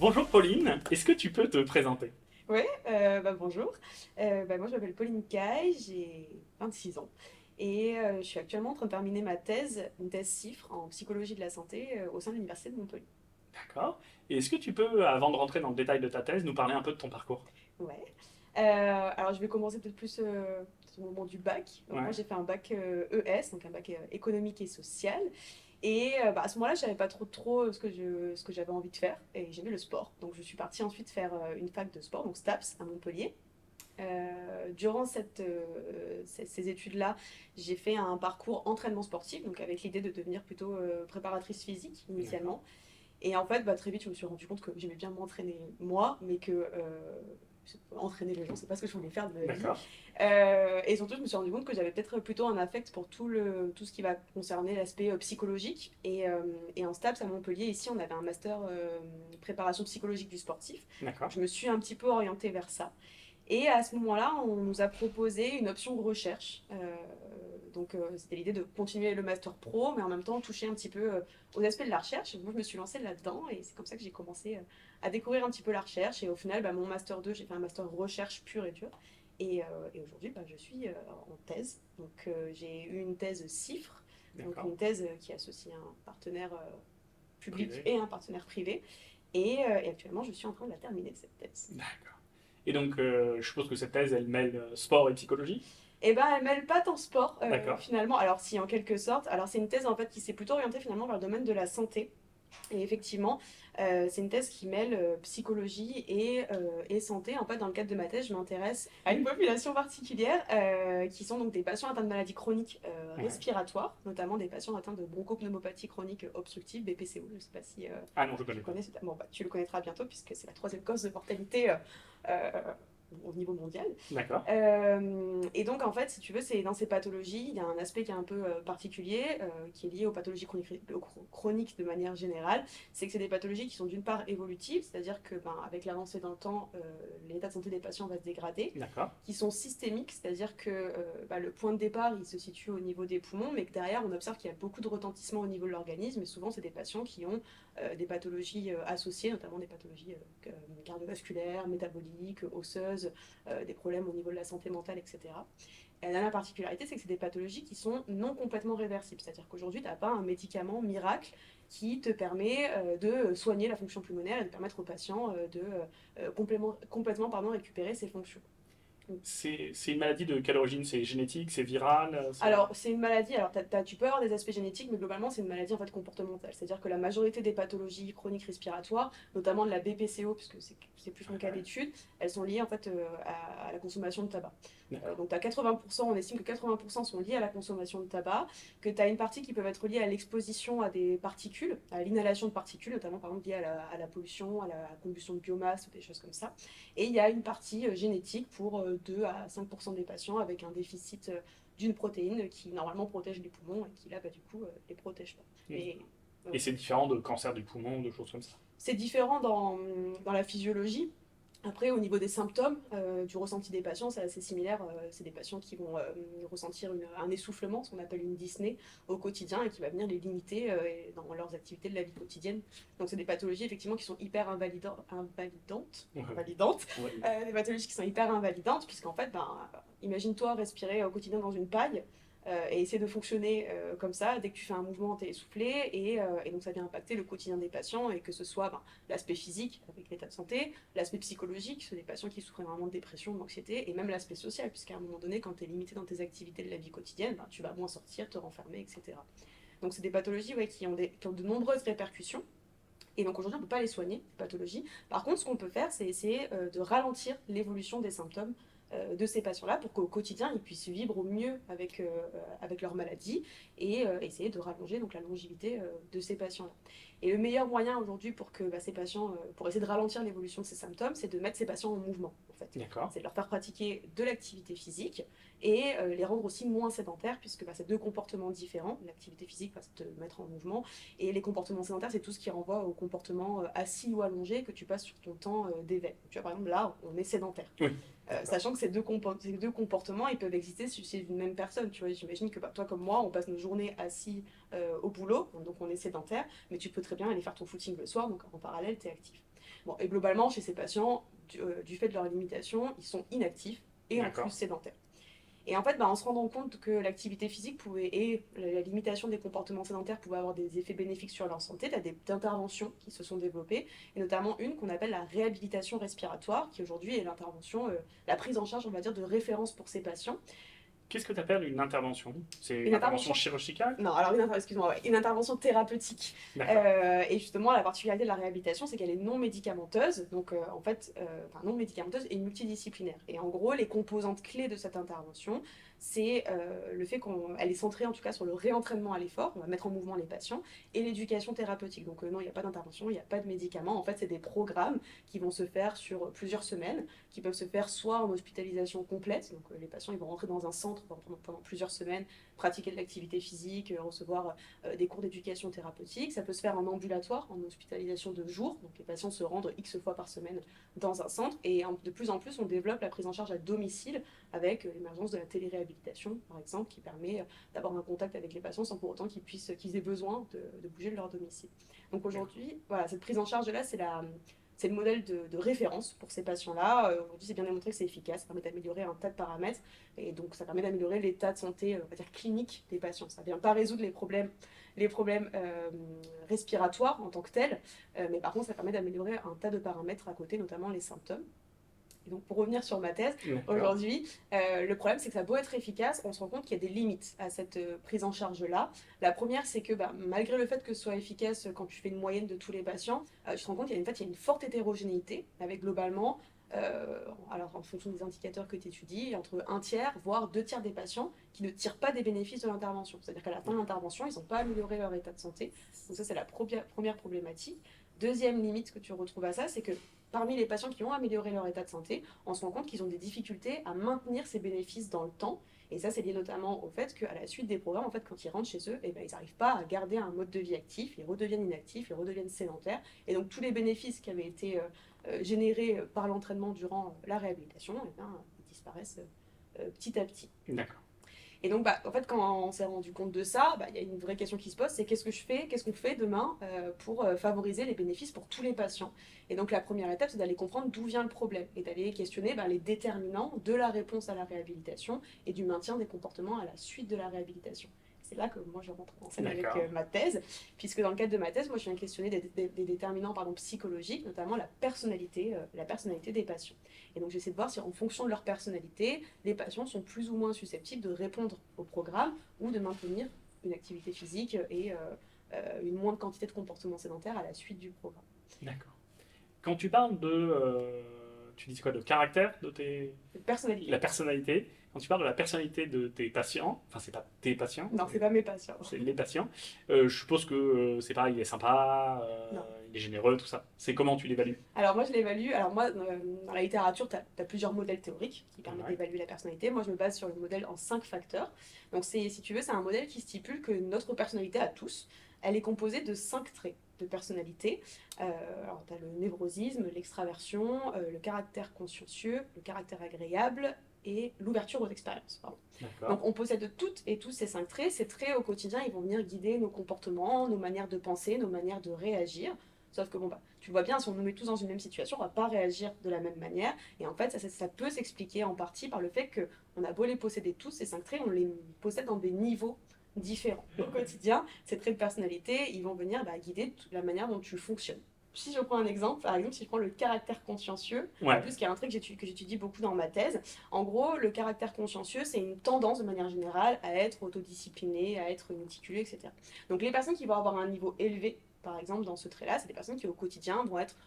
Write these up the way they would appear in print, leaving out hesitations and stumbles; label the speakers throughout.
Speaker 1: Bonjour Pauline, est-ce que tu peux te présenter?
Speaker 2: Ouais, bonjour. Moi, je m'appelle Pauline Caille, j'ai 26 ans et je suis actuellement en train de terminer ma thèse, une thèse CIFRE en psychologie de la santé au sein de l'Université de Montpellier.
Speaker 1: D'accord. Et est-ce que tu peux, avant de rentrer dans le détail de ta thèse, nous parler un peu de ton parcours?
Speaker 2: Ouais. Alors, je vais commencer peut-être plus au moment du bac. Donc, moi,
Speaker 1: Ouais.
Speaker 2: j'ai fait un bac ES, donc un bac économique et social. Et à ce moment-là, je savais pas trop ce que j'avais envie de faire et j'aimais le sport. Donc, je suis partie ensuite faire une fac de sport, donc STAPS à Montpellier. Durant ces études-là, j'ai fait un parcours entraînement sportif, donc avec l'idée de devenir plutôt préparatrice physique
Speaker 1: D'accord.
Speaker 2: initialement. Et en fait, très vite, je me suis rendu compte que j'aimais bien m'entraîner moi, mais que entraîner les gens, c'est pas ce que je voulais faire de ma vie.
Speaker 1: D'accord.
Speaker 2: Et surtout, je me suis rendu compte que j'avais peut-être plutôt un affect pour tout ce qui va concerner l'aspect psychologique. Et en STAPS à Montpellier, ici, on avait un master préparation psychologique du sportif.
Speaker 1: D'accord.
Speaker 2: Je me suis un petit peu orientée vers ça. Et à ce moment-là, on nous a proposé une option de recherche. C'était l'idée de continuer le master pro, mais en même temps toucher un petit peu aux aspects de la recherche. Et moi, je me suis lancée là-dedans et c'est comme ça que j'ai commencé à découvrir un petit peu la recherche. Et au final, mon master 2, j'ai fait un master recherche pure et dure. Et aujourd'hui, je suis en thèse. J'ai eu une thèse CIFRE, donc
Speaker 1: D'accord.
Speaker 2: une thèse qui associe un partenaire public
Speaker 1: Privé.
Speaker 2: et un partenaire privé. Et actuellement, je suis en train de la terminer, cette thèse.
Speaker 1: D'accord. Et donc, je suppose que cette thèse, elle mêle sport et psychologie?
Speaker 2: Eh ben, elle mêle pas tant sport
Speaker 1: D'accord.
Speaker 2: finalement. Alors si en quelque sorte. Alors c'est une thèse en fait qui s'est plutôt orientée finalement vers le domaine de la santé. Et effectivement, c'est une thèse qui mêle psychologie et santé. En fait, dans le cadre de ma thèse, je m'intéresse à une population particulière qui sont donc des patients atteints de maladies chroniques
Speaker 1: Ouais.
Speaker 2: respiratoires, notamment des patients atteints de bronchopneumopathie chronique obstructive, BPCO. Je ne sais pas si
Speaker 1: Ah non, je
Speaker 2: tu
Speaker 1: connais
Speaker 2: le
Speaker 1: pas.
Speaker 2: connais. Bon, tu le connaîtras bientôt puisque c'est la troisième cause de mortalité euh, au niveau mondial.
Speaker 1: D'accord.
Speaker 2: Et donc, en fait, si tu veux, c'est dans ces pathologies, il y a un aspect qui est un peu particulier, qui est lié aux pathologies chroniques de manière générale. C'est que c'est des pathologies qui sont d'une part évolutives, c'est-à-dire que avec l'avancée dans le temps, l'état de santé des patients va se dégrader,
Speaker 1: D'accord.
Speaker 2: qui sont systémiques, c'est-à-dire que le point de départ, il se situe au niveau des poumons, mais que derrière, on observe qu'il y a beaucoup de retentissement au niveau de l'organisme, et souvent, c'est des patients qui ont des pathologies associées, notamment des pathologies cardiovasculaires, métaboliques, osseuses, des problèmes au niveau de la santé mentale, etc. Et la particularité, c'est que c'est des pathologies qui sont non complètement réversibles. C'est-à-dire qu'aujourd'hui, tu n'as pas un médicament miracle qui te permet de soigner la fonction pulmonaire et de permettre aux patients de complètement récupérer ses fonctions.
Speaker 1: C'est une maladie de quelle origine? C'est génétique? C'est viral?
Speaker 2: Alors, c'est une maladie, alors tu peux avoir des aspects génétiques, mais globalement, c'est une maladie en fait comportementale. C'est-à-dire que la majorité des pathologies chroniques respiratoires, notamment de la BPCO, puisque c'est plus mon cas
Speaker 1: Ouais.
Speaker 2: d'étude, elles sont liées en fait à la consommation de tabac.
Speaker 1: D'accord.
Speaker 2: Donc, tu as 80%, on estime que 80% sont liés à la consommation de tabac, que tu as une partie qui peut être liée à l'exposition à des particules, à l'inhalation de particules, notamment par exemple liée à la pollution, à la combustion de biomasse, des choses comme ça. Et il y a une partie génétique pour 2 à 5% des patients avec un déficit d'une protéine qui normalement protège les poumons et qui là, du coup, les protège pas. Mais
Speaker 1: Et c'est différent de cancer du poumon, de choses comme ça.
Speaker 2: c'est différent dans la physiologie. Après, au niveau des symptômes, du ressenti des patients, c'est assez similaire. C'est des patients qui vont ressentir un essoufflement, ce qu'on appelle une dyspnée, au quotidien et qui va venir les limiter dans leurs activités de la vie quotidienne. Donc, c'est des pathologies effectivement qui sont hyper
Speaker 1: Ouais.
Speaker 2: invalidantes,
Speaker 1: Ouais.
Speaker 2: des pathologies qui sont hyper invalidantes, puisqu'en fait, imagine-toi respirer au quotidien dans une paille. Et essayer de fonctionner comme ça, dès que tu fais un mouvement, tu es essoufflé, et donc ça vient impacter le quotidien des patients, et que ce soit l'aspect physique avec l'état de santé, l'aspect psychologique, c'est des patients qui souffrent vraiment de dépression, d'anxiété, et même l'aspect social, puisqu'à un moment donné, quand tu es limité dans tes activités de la vie quotidienne, tu vas moins sortir, te renfermer, etc. Donc c'est des pathologies qui ont de nombreuses répercussions. Et donc aujourd'hui, on ne peut pas les soigner, ces pathologies. Par contre, ce qu'on peut faire, c'est essayer de ralentir l'évolution des symptômes de ces patients-là pour qu'au quotidien, ils puissent vivre au mieux avec leur maladie et essayer de rallonger donc, la longévité de ces patients-là. Et le meilleur moyen aujourd'hui pour que ces patients, pour essayer de ralentir l'évolution de ces symptômes, c'est de mettre ces patients en mouvement, en fait.
Speaker 1: D'accord.
Speaker 2: C'est de leur faire pratiquer de l'activité physique et les rendre aussi moins sédentaires, puisque c'est deux comportements différents. L'activité physique va te mettre en mouvement, et les comportements sédentaires, c'est tout ce qui renvoie au comportement assis ou allongé que tu passes sur ton temps d'éveil. Tu vois, par exemple, là, on est sédentaire.
Speaker 1: Oui. D'accord.
Speaker 2: Sachant que ces deux comportements, ils peuvent exister chez une même personne. Tu vois, j'imagine que toi comme moi, on passe nos journées assis au boulot, donc on est sédentaire, mais tu peux très bien aller faire ton footing le soir, donc en parallèle, tu es actif. Bon, et globalement, chez ces patients, du fait de leur limitation, ils sont inactifs et en plus
Speaker 1: D'accord.
Speaker 2: sédentaires. Et en fait, bah, en se rendant compte que l'activité physique et la limitation des comportements sédentaires pouvaient avoir des effets bénéfiques sur leur santé, tu as des interventions qui se sont développées, et notamment une qu'on appelle la réhabilitation respiratoire, qui aujourd'hui est l'intervention, la prise en charge, on va dire, de référence pour ces patients.
Speaker 1: Qu'est-ce que tu appelles une intervention? C'est une
Speaker 2: Une
Speaker 1: intervention
Speaker 2: intervention
Speaker 1: chirurgicale?
Speaker 2: Non, alors excuse-moi, ouais, une intervention thérapeutique.
Speaker 1: D'accord.
Speaker 2: Et justement, la particularité de la réhabilitation, c'est qu'elle est non médicamenteuse, donc en fait, enfin non médicamenteuse et multidisciplinaire. Et en gros, les composantes clés de cette intervention, c'est le fait qu'elle est centrée en tout cas sur le réentraînement à l'effort, on va mettre en mouvement les patients, et l'éducation thérapeutique. Donc non, il n'y a pas d'intervention, il n'y a pas de médicaments. En fait, c'est des programmes qui vont se faire sur plusieurs semaines, qui peuvent se faire soit en hospitalisation complète, donc les patients ils vont rentrer dans un centre pendant plusieurs semaines, pratiquer de l'activité physique, recevoir des cours d'éducation thérapeutique. Ça peut se faire en ambulatoire, en hospitalisation de jour. Donc les patients se rendent X fois par semaine dans un centre. Et de plus en plus, on développe la prise en charge à domicile avec l'émergence de la téléréhabilitation, par exemple, qui permet d'avoir un contact avec les patients sans pour autant qu'ils aient besoin de bouger de leur domicile. Donc aujourd'hui, voilà, cette prise en charge-là, c'est le modèle de référence pour ces patients-là. Aujourd'hui, c'est bien démontré que c'est efficace, ça permet d'améliorer un tas de paramètres, et donc ça permet d'améliorer l'état de santé, on va dire clinique des patients. Ça ne vient pas résoudre les problèmes respiratoires en tant que tels, mais par contre, ça permet d'améliorer un tas de paramètres à côté, notamment les symptômes. Et donc, pour revenir sur ma thèse,
Speaker 1: D'accord.
Speaker 2: aujourd'hui, le problème, c'est que ça a beau être efficace, on se rend compte qu'il y a des limites à cette prise en charge-là. La première, c'est que malgré le fait que ce soit efficace quand tu fais une moyenne de tous les patients, tu te rends compte qu'il y a en fait, il y a une forte hétérogénéité, avec globalement, alors en fonction des indicateurs que tu étudies, entre un tiers, voire deux tiers des patients qui ne tirent pas des bénéfices de l'intervention. C'est-à-dire qu'à la fin de l'intervention, ils n'ont pas amélioré leur état de santé. Donc ça, c'est la première problématique. Deuxième limite que tu retrouves à ça, c'est que parmi les patients qui ont amélioré leur état de santé, on se rend compte qu'ils ont des difficultés à maintenir ces bénéfices dans le temps. Et ça, c'est lié notamment au fait qu'à la suite des programmes, en fait, quand ils rentrent chez eux, eh ben, ils n'arrivent pas à garder un mode de vie actif, ils redeviennent inactifs, ils redeviennent sédentaires. Et donc, tous les bénéfices qui avaient été générés par l'entraînement durant la réhabilitation, eh bien, ils disparaissent petit à petit.
Speaker 1: D'accord.
Speaker 2: Et donc, en fait, quand on s'est rendu compte de ça, il y a une vraie question qui se pose, c'est qu'est-ce que je fais, qu'est-ce qu'on fait demain pour favoriser les bénéfices pour tous les patients. Et donc, la première étape, c'est d'aller comprendre d'où vient le problème et d'aller questionner les déterminants de la réponse à la réhabilitation et du maintien des comportements à la suite de la réhabilitation. C'est là que moi je rentre en scène avec
Speaker 1: D'accord.
Speaker 2: ma thèse, puisque dans le cadre de ma thèse, moi je viens questionner des déterminants psychologiques, notamment la personnalité des patients. Et donc j'essaie de voir si en fonction de leur personnalité, les patients sont plus ou moins susceptibles de répondre au programme ou de maintenir une activité physique et une moindre quantité de comportements sédentaires à la suite du programme.
Speaker 1: D'accord. Quand tu parles de. Tu dis quoi? De caractère de la
Speaker 2: Personnalité.
Speaker 1: personnalité. Quand tu parles de la personnalité de tes patients, enfin, c'est pas tes patients,
Speaker 2: Non, c'est pas mes patients.
Speaker 1: c'est les patients, je suppose que c'est pareil, il est sympa,
Speaker 2: Non.
Speaker 1: il est généreux, tout ça. C'est comment tu l'évalues?
Speaker 2: Alors moi je l'évalue, alors moi dans la littérature tu as plusieurs modèles théoriques qui permettent
Speaker 1: Ouais.
Speaker 2: d'évaluer la personnalité. Moi je me base sur le modèle en 5 facteurs. Donc si tu veux, c'est un modèle qui stipule que notre personnalité à tous, elle est composée de 5 traits de personnalité. Alors tu as le névrosisme, l'extraversion, le caractère consciencieux, le caractère agréable et l'ouverture aux expériences. Pardon.
Speaker 1: D'accord.
Speaker 2: Donc on possède toutes et tous ces 5 traits. Ces traits au quotidien, ils vont venir guider nos comportements, nos manières de penser, nos manières de réagir. Sauf que tu vois bien, si on nous met tous dans une même situation, on va pas réagir de la même manière. Et en fait, ça peut s'expliquer en partie par le fait qu'on a beau les posséder tous, ces 5 traits, on les possède dans des niveaux différents. Au quotidien, ces traits de personnalité, ils vont venir guider la manière dont tu fonctionnes. Si je prends un exemple, par exemple, si je prends le caractère consciencieux, en
Speaker 1: Ouais.
Speaker 2: plus, qui est un trait que j'étudie beaucoup dans ma thèse, en gros, le caractère consciencieux, c'est une tendance de manière générale à être autodiscipliné, à être méticuleux, etc. Donc les personnes qui vont avoir un niveau élevé, par exemple, dans ce trait-là, c'est des personnes qui au quotidien vont être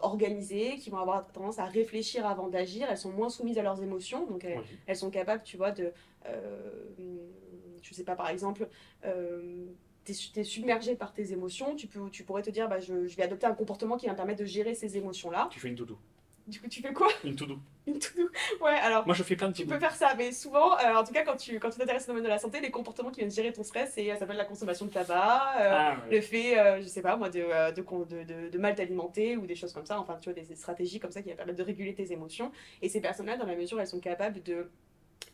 Speaker 2: organisées, qui vont avoir tendance à réfléchir avant d'agir, elles sont moins soumises à leurs émotions, donc
Speaker 1: Oui.
Speaker 2: elles sont capables, tu vois, je sais pas, par exemple, t'es submergé par tes émotions, tu pourrais te dire, je vais adopter un comportement qui va me permettre de gérer ces émotions-là.
Speaker 1: Tu fais une to-do.
Speaker 2: Du coup, tu fais quoi?
Speaker 1: Une to-do.
Speaker 2: Une to-do. Ouais, alors,
Speaker 1: Moi, je fais plein de
Speaker 2: tu
Speaker 1: to-do.
Speaker 2: peux faire ça, mais souvent, en tout cas, quand tu t'intéresses au domaine de la santé, les comportements qui viennent gérer ton stress, ça s'appelle la consommation de tabac,
Speaker 1: Ah, ouais.
Speaker 2: le fait, je sais pas moi, de mal t'alimenter ou des choses comme ça, enfin, tu vois, des stratégies comme ça qui va permettre de réguler tes émotions. Et ces personnes-là, dans la mesure où elles sont capables de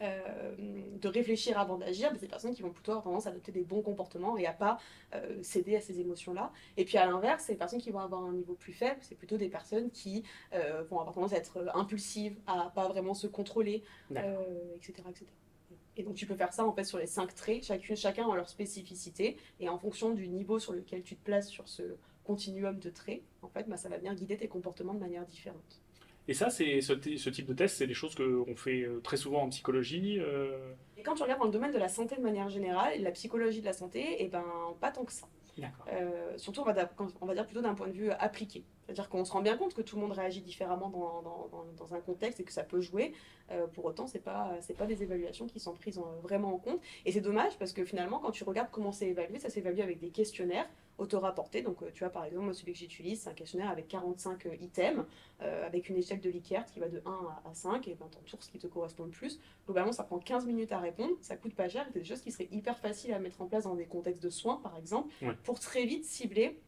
Speaker 2: de réfléchir avant d'agir, c'est des personnes qui vont plutôt avoir tendance à adopter des bons comportements et à pas céder à ces émotions-là. Et puis à l'inverse, c'est les personnes qui vont avoir un niveau plus faible, c'est plutôt des personnes qui vont avoir tendance à être impulsives, à pas vraiment se contrôler, etc., etc. Et donc tu peux faire ça en fait sur les 5 traits, chacun a leur spécificité, et en fonction du niveau sur lequel tu te places sur ce continuum de traits, en fait, bah, ça va venir guider tes comportements de manière différente.
Speaker 1: Et ça, c'est ce type de test, c'est des choses qu'on fait très souvent en psychologie.
Speaker 2: Et quand tu regardes dans le domaine de la santé de manière générale, et de la psychologie de la santé, et ben pas tant que ça.
Speaker 1: D'accord.
Speaker 2: Surtout, on va dire plutôt d'un point de vue appliqué. C'est-à-dire qu'on se rend bien compte que tout le monde réagit différemment dans un contexte et que ça peut jouer. Pour autant, c'est pas des évaluations qui sont prises vraiment en compte. Et c'est dommage parce que finalement, quand tu regardes comment c'est évalué, ça s'évalue avec des questionnaires auto-rapportés. Donc, tu vois, par exemple, moi, celui que j'utilise, c'est un questionnaire avec 45 items, avec une échelle de Likert qui va de 1 à 5, et ben, t'en tours ce qui te correspond le plus. Globalement, ça prend 15 minutes à répondre, ça coûte pas cher, c'est des choses qui seraient hyper faciles à mettre en place dans des contextes de soins, par exemple,
Speaker 1: Ouais.
Speaker 2: pour très vite cibler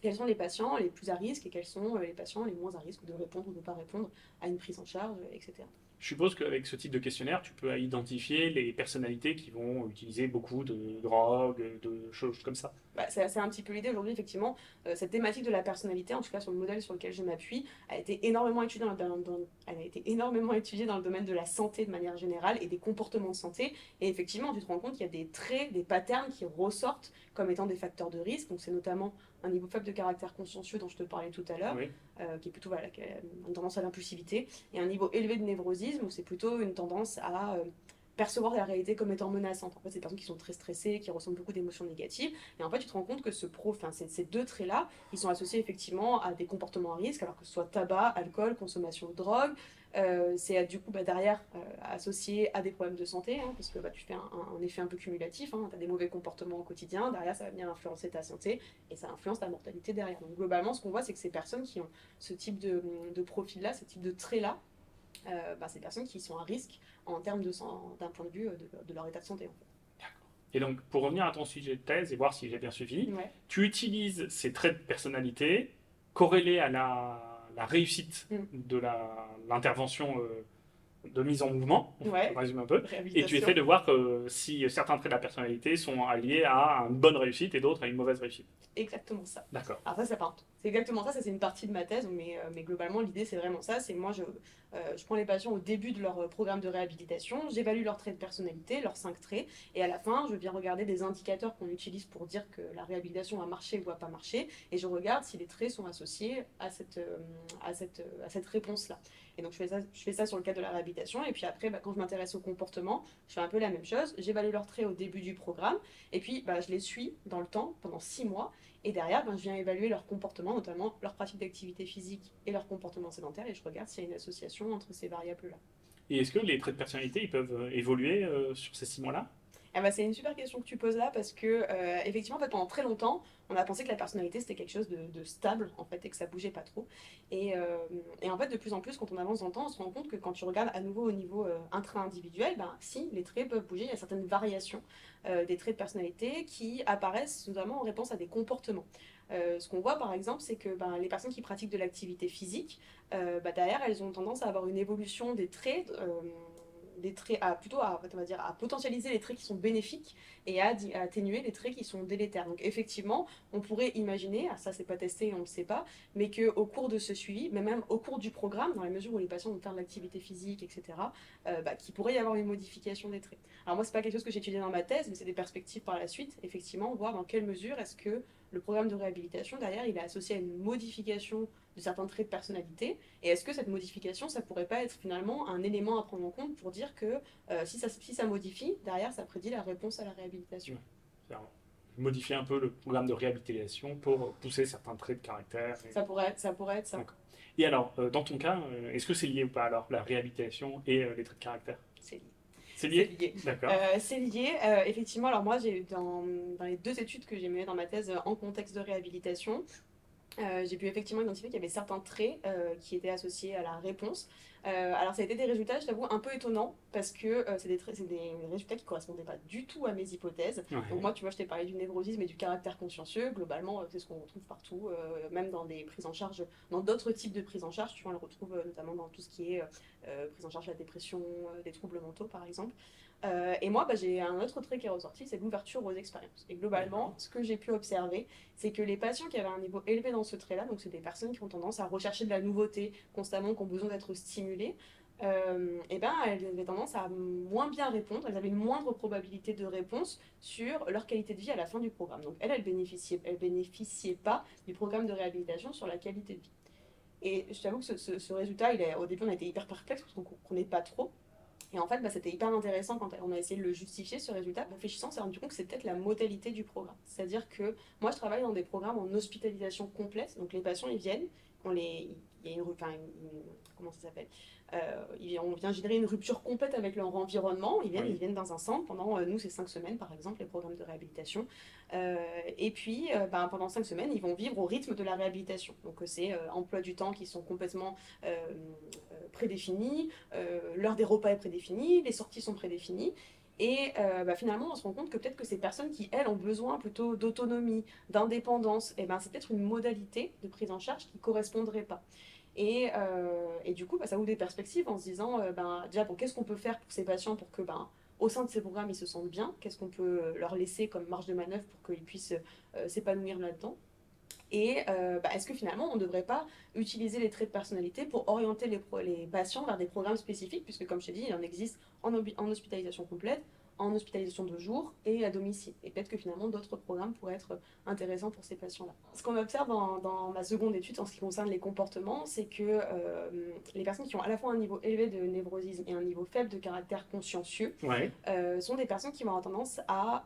Speaker 2: quels sont les patients les plus à risque et quels sont les patients les moins à risque de répondre ou de ne pas répondre à une prise en charge, etc.
Speaker 1: Je suppose qu'avec ce type de questionnaire, tu peux identifier les personnalités qui vont utiliser beaucoup de drogue, de choses comme ça.
Speaker 2: Bah, c'est un petit peu l'idée aujourd'hui, effectivement. Cette thématique de la personnalité, en tout cas sur le modèle sur lequel je m'appuie, a été énormément étudiée elle a été énormément étudiée dans le domaine de la santé de manière générale et des comportements de santé. Et effectivement, tu te rends compte qu'il y a des traits, des patterns qui ressortent comme étant des facteurs de risque. Donc c'est notamment un niveau faible de caractère consciencieux dont je te parlais tout à l'heure,
Speaker 1: Oui.
Speaker 2: qui est plutôt voilà, qui a une tendance à l'impulsivité, et un niveau élevé de névrosisme où c'est plutôt une tendance à percevoir la réalité comme étant menaçante. En fait, c'est des personnes qui sont très stressées, qui ressentent beaucoup d'émotions négatives. Et en fait, tu te rends compte que ces deux traits-là, ils sont associés effectivement à des comportements à risque, alors que ce soit tabac, alcool, consommation de drogue. C'est du coup derrière associé à des problèmes de santé, hein, parce que tu fais un effet un peu cumulatif. Hein, tu as des mauvais comportements au quotidien, derrière ça va venir influencer ta santé et ça influence ta mortalité derrière. Donc globalement, ce qu'on voit, c'est que ces personnes qui ont ce type de profil-là, ce type de trait-là, c'est des personnes qui sont à risque en termes d'un point de vue de leur état de santé en fait.
Speaker 1: Et donc, pour revenir à ton sujet de thèse et voir si j'ai bien suivi,
Speaker 2: Ouais.
Speaker 1: tu utilises ces traits de personnalité corrélés à la réussite
Speaker 2: Mm.
Speaker 1: de l'intervention de mise en mouvement,
Speaker 2: Ouais.
Speaker 1: on résume un peu, et tu
Speaker 2: Réhabilitation.
Speaker 1: essaies de voir si certains traits de la personnalité sont alliés à une bonne réussite et d'autres à une mauvaise réussite.
Speaker 2: Exactement ça.
Speaker 1: D'accord.
Speaker 2: Alors c'est exactement ça, c'est une partie de ma thèse, mais globalement l'idée c'est vraiment ça, c'est moi je prends les patients au début de leur programme de réhabilitation, j'évalue leurs traits de personnalité, leurs 5 traits, et à la fin je viens regarder des indicateurs qu'on utilise pour dire que la réhabilitation a marché ou a pas marché, et je regarde si les traits sont associés à cette réponse-là. Et donc je fais ça sur le cadre de la réhabilitation, et puis après quand je m'intéresse au comportement, je fais un peu la même chose, j'évalue leurs traits au début du programme, et puis je les suis dans le temps, pendant 6 mois, et derrière, je viens évaluer leur comportement, notamment leur pratique d'activité physique et leur comportement sédentaire, et je regarde s'il y a une association entre ces variables-là.
Speaker 1: Et est-ce que les traits de personnalité ils peuvent évoluer sur ces 6 mois-là?
Speaker 2: C'est une super question que tu poses là parce que effectivement en fait, pendant très longtemps on a pensé que la personnalité c'était quelque chose de stable en fait et que ça bougeait pas trop et en fait de plus en plus quand on avance dans le temps on se rend compte que quand tu regardes à nouveau au niveau intra-individuel si les traits peuvent bouger, il y a certaines variations des traits de personnalité qui apparaissent notamment en réponse à des comportements. Ce qu'on voit par exemple c'est que les personnes qui pratiquent de l'activité physique derrière elles ont tendance à avoir une évolution des traits on va dire, à potentialiser les traits qui sont bénéfiques et à atténuer les traits qui sont délétères. Donc effectivement, on pourrait imaginer, ça c'est pas testé, on ne le sait pas, mais qu'au cours de ce suivi, mais même au cours du programme, dans la mesure où les patients vont faire de l'activité physique, etc., qu'il pourrait y avoir une modification des traits. Alors moi, c'est pas quelque chose que j'ai étudié dans ma thèse, mais c'est des perspectives par la suite, effectivement, voir dans quelle mesure est-ce que le programme de réhabilitation, derrière, il est associé à une modification de certains traits de personnalité, et est-ce que cette modification, ça pourrait pas être finalement un élément à prendre en compte pour dire que si ça modifie, derrière, ça prédit la réponse à la réhabilitation.
Speaker 1: C'est-à-dire modifier un peu le programme de réhabilitation pour pousser certains traits de caractère.
Speaker 2: Ça pourrait être ça.
Speaker 1: D'accord. Et alors, dans ton cas, est-ce que c'est lié ou pas alors la réhabilitation et les traits de caractère?
Speaker 2: C'est lié.
Speaker 1: C'est lié.
Speaker 2: C'est lié.
Speaker 1: D'accord.
Speaker 2: C'est lié. Effectivement, alors moi, j'ai dans les 2 études que j'ai menées dans ma thèse en contexte de réhabilitation, j'ai pu effectivement identifier qu'il y avait certains traits qui étaient associés à la réponse. Alors ça a été des résultats, je t'avoue, un peu étonnants, parce que c'est des résultats qui ne correspondaient pas du tout à mes hypothèses. Donc
Speaker 1: Ouais.
Speaker 2: moi, tu vois, je t'ai parlé du névrosisme et du caractère consciencieux. Globalement, c'est ce qu'on retrouve partout, même dans des prises en charge, dans d'autres types de prises en charge. Tu vois, on le retrouve notamment dans tout ce qui est prise en charge de la dépression, des troubles mentaux, par exemple. Et moi, bah, j'ai un autre trait qui est ressorti, c'est l'ouverture aux expériences. Et globalement,
Speaker 1: D'accord.
Speaker 2: ce que j'ai pu observer, c'est que les patients qui avaient un niveau élevé dans ce trait-là, donc c'est des personnes qui ont tendance à rechercher de la nouveauté constamment, qui ont besoin d'être stimulées, et ben, elles avaient tendance à moins bien répondre, elles avaient une moindre probabilité de réponse sur leur qualité de vie à la fin du programme. Donc elles bénéficiaient pas du programme de réhabilitation sur la qualité de vie. Et je t'avoue que ce résultat, au début, on a été hyper perplexe parce qu'on ne comprenait pas trop. Et en fait, bah, c'était hyper intéressant quand on a essayé de le justifier, ce résultat. Réfléchissant, on s'est rendu compte que c'est peut-être la modalité du programme. C'est-à-dire que moi, je travaille dans des programmes en hospitalisation complète. Donc les patients, ils viennent, il y a comment ça s'appelle on vient générer une rupture complète avec leur environnement. Ils
Speaker 1: Oui.
Speaker 2: viennent dans un centre pendant, nous, c'est 5 semaines, par exemple, les programmes de réhabilitation. Et puis, ben, pendant 5 semaines, ils vont vivre au rythme de la réhabilitation. Donc c'est emploi du temps qui sont complètement prédéfinis, l'heure des repas est prédéfinie, les sorties sont prédéfinies. Et bah, finalement, on se rend compte que peut-être que ces personnes qui, elles, ont besoin plutôt d'autonomie, d'indépendance, et ben, c'est peut-être une modalité de prise en charge qui ne correspondrait pas. Et du coup, bah, ça ouvre des perspectives en se disant, ben, déjà, bon, qu'est-ce qu'on peut faire pour ces patients pour que, ben, au sein de ces programmes, ils se sentent bien? Qu'est-ce qu'on peut leur laisser comme marge de manœuvre pour qu'ils puissent s'épanouir là-dedans? Et bah, est-ce que finalement, on ne devrait pas utiliser les traits de personnalité pour orienter les patients vers des programmes spécifiques, puisque comme je t'ai dit, il en existe en hospitalisation complète, en hospitalisation de jour et à domicile. Et peut-être que finalement, d'autres programmes pourraient être intéressants pour ces patients-là. Ce qu'on observe dans ma seconde étude en ce qui concerne les comportements, c'est que les personnes qui ont à la fois un niveau élevé de névrosisme et un niveau faible de caractère consciencieux
Speaker 1: Ouais.
Speaker 2: sont des personnes qui vont avoir tendance à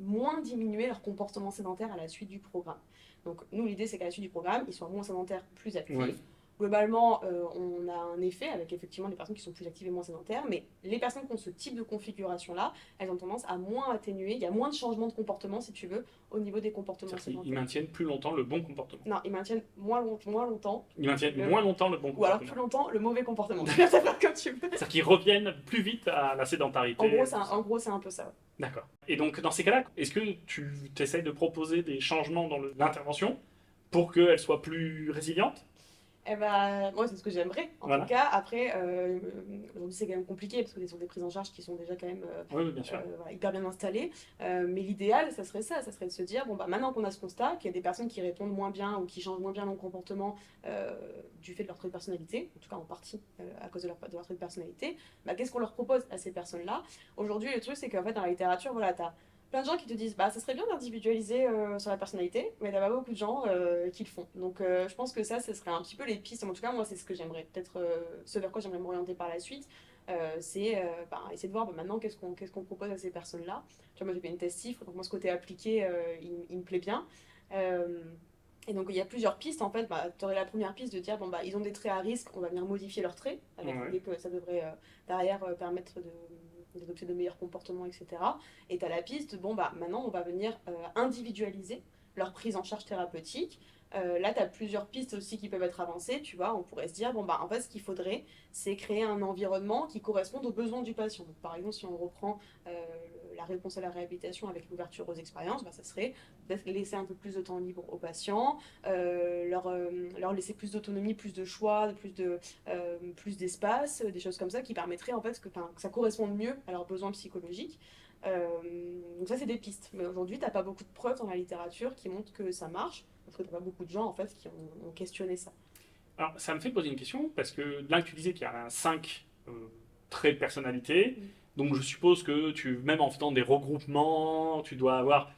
Speaker 2: moins diminuer leur comportement sédentaire à la suite du programme. Donc nous, l'idée, c'est qu'à la suite du programme, ils soient moins sédentaires, plus
Speaker 1: Ouais.
Speaker 2: actifs. Globalement, on a un effet avec effectivement les personnes qui sont plus actives et moins sédentaires, mais les personnes qui ont ce type de configuration-là, elles ont tendance à moins atténuer, il y a moins de changements de comportement, si tu veux, au niveau des comportements
Speaker 1: C'est-à-dire qu'ils
Speaker 2: sédentaires.
Speaker 1: maintiennent plus longtemps le bon comportement.
Speaker 2: Non, ils maintiennent moins longtemps,
Speaker 1: Ils maintiennent
Speaker 2: le...
Speaker 1: moins longtemps le bon
Speaker 2: ou alors plus
Speaker 1: comportement.
Speaker 2: longtemps le mauvais comportement. Tu peux faire comme tu veux.
Speaker 1: C'est-à-dire qu'ils reviennent plus vite à la sédentarité, tout
Speaker 2: En
Speaker 1: ça.
Speaker 2: gros, c'est un peu ça.
Speaker 1: D'accord. Et donc, dans ces cas-là, est-ce que tu essayes de proposer des changements dans l'intervention pour qu'elle soit plus résiliente?
Speaker 2: Eh ben, moi, c'est ce que j'aimerais, en tout
Speaker 1: Voilà.
Speaker 2: cas. Après, aujourd'hui, c'est quand même compliqué parce que ce sont des prises en charge qui sont déjà quand même
Speaker 1: Oui, oui, bien sûr.
Speaker 2: voilà, hyper bien installées. Mais l'idéal, ça serait ça. Ça serait de se dire, bon, bah, maintenant qu'on a ce constat, qu'il y a des personnes qui répondent moins bien ou qui changent moins bien leur comportement du fait de leur trait de personnalité, en tout cas en partie à cause de leur trait de personnalité, bah, qu'est-ce qu'on leur propose à ces personnes-là? Aujourd'hui, le truc, c'est qu'en fait, dans la littérature, voilà, t'as plein de gens qui te disent bah ça serait bien d'individualiser sur la personnalité, mais t'as pas beaucoup de gens qui le font. Donc je pense que ça, ce serait un petit peu les pistes. En tout cas, moi, c'est ce que j'aimerais, peut-être ce vers quoi j'aimerais m'orienter par la suite. C'est bah, essayer de voir bah, maintenant qu'est-ce qu'on propose à ces personnes-là. Tu vois, moi j'ai fait une thèse CIFRE, donc moi ce côté appliqué, il me plaît bien. Euh, et donc il y a plusieurs pistes en fait. Bah, tu aurais la première piste de dire bon bah ils ont des traits à risque, on va venir modifier leurs traits, avec
Speaker 1: Ouais.
Speaker 2: l'idée que ça devrait derrière permettre d'adopter de meilleurs comportements, etc. Et tu as la piste, bon bah maintenant on va venir individualiser leur prise en charge thérapeutique. Là, tu as plusieurs pistes aussi qui peuvent être avancées, tu vois, on pourrait se dire, bon bah en fait ce qu'il faudrait, c'est créer un environnement qui corresponde aux besoins du patient. Donc, par exemple, si on reprend la réponse à la réhabilitation avec l'ouverture aux expériences, bah, ça serait laisser un peu plus de temps libre aux patients, leur laisser plus d'autonomie, plus de choix, plus d'espace, des choses comme ça qui permettraient en fait que ça corresponde mieux à leurs besoins psychologiques. Donc ça c'est des pistes, mais aujourd'hui t'as pas beaucoup de preuves dans la littérature qui montrent que ça marche, parce que t'as pas beaucoup de gens en fait qui ont questionné ça.
Speaker 1: Alors, ça me fait poser une question, parce que là, tu disais qu'il y a 5 traits de personnalité.
Speaker 2: Mm.
Speaker 1: Donc, je suppose que même en faisant des regroupements, tu dois avoir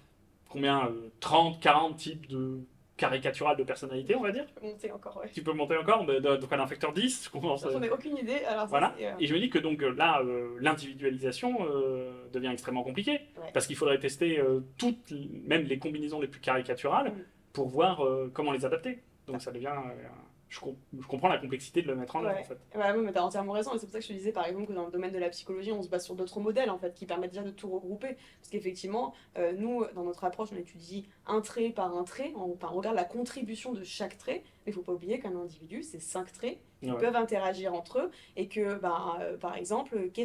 Speaker 1: combien 30, 40 types de caricaturales de personnalité, on va dire.
Speaker 2: Je peux monter encore, ouais.
Speaker 1: Tu peux monter encore, donc un facteur 10, je commence,
Speaker 2: J'en ai aucune idée, alors ça
Speaker 1: voilà.
Speaker 2: c'est...
Speaker 1: Et je me dis que donc là, l'individualisation devient extrêmement compliquée,
Speaker 2: Ouais.
Speaker 1: parce qu'il faudrait tester même les combinaisons les plus caricaturales,
Speaker 2: Mm.
Speaker 1: pour voir comment les adapter. Donc ça devient... je comprends la complexité de le mettre en œuvre, en
Speaker 2: Ouais,
Speaker 1: fait.
Speaker 2: ouais, ouais, mais t'as entièrement raison, et c'est pour ça que je te disais par exemple que dans le domaine de la psychologie, on se base sur d'autres modèles en fait qui permettent déjà de tout regrouper. Parce qu'effectivement, nous, dans notre approche, on étudie un trait par un trait, enfin, on regarde la contribution de chaque trait, mais il faut pas oublier qu'un individu, c'est 5 traits qui
Speaker 1: Ouais.
Speaker 2: peuvent interagir entre eux et que, par exemple, je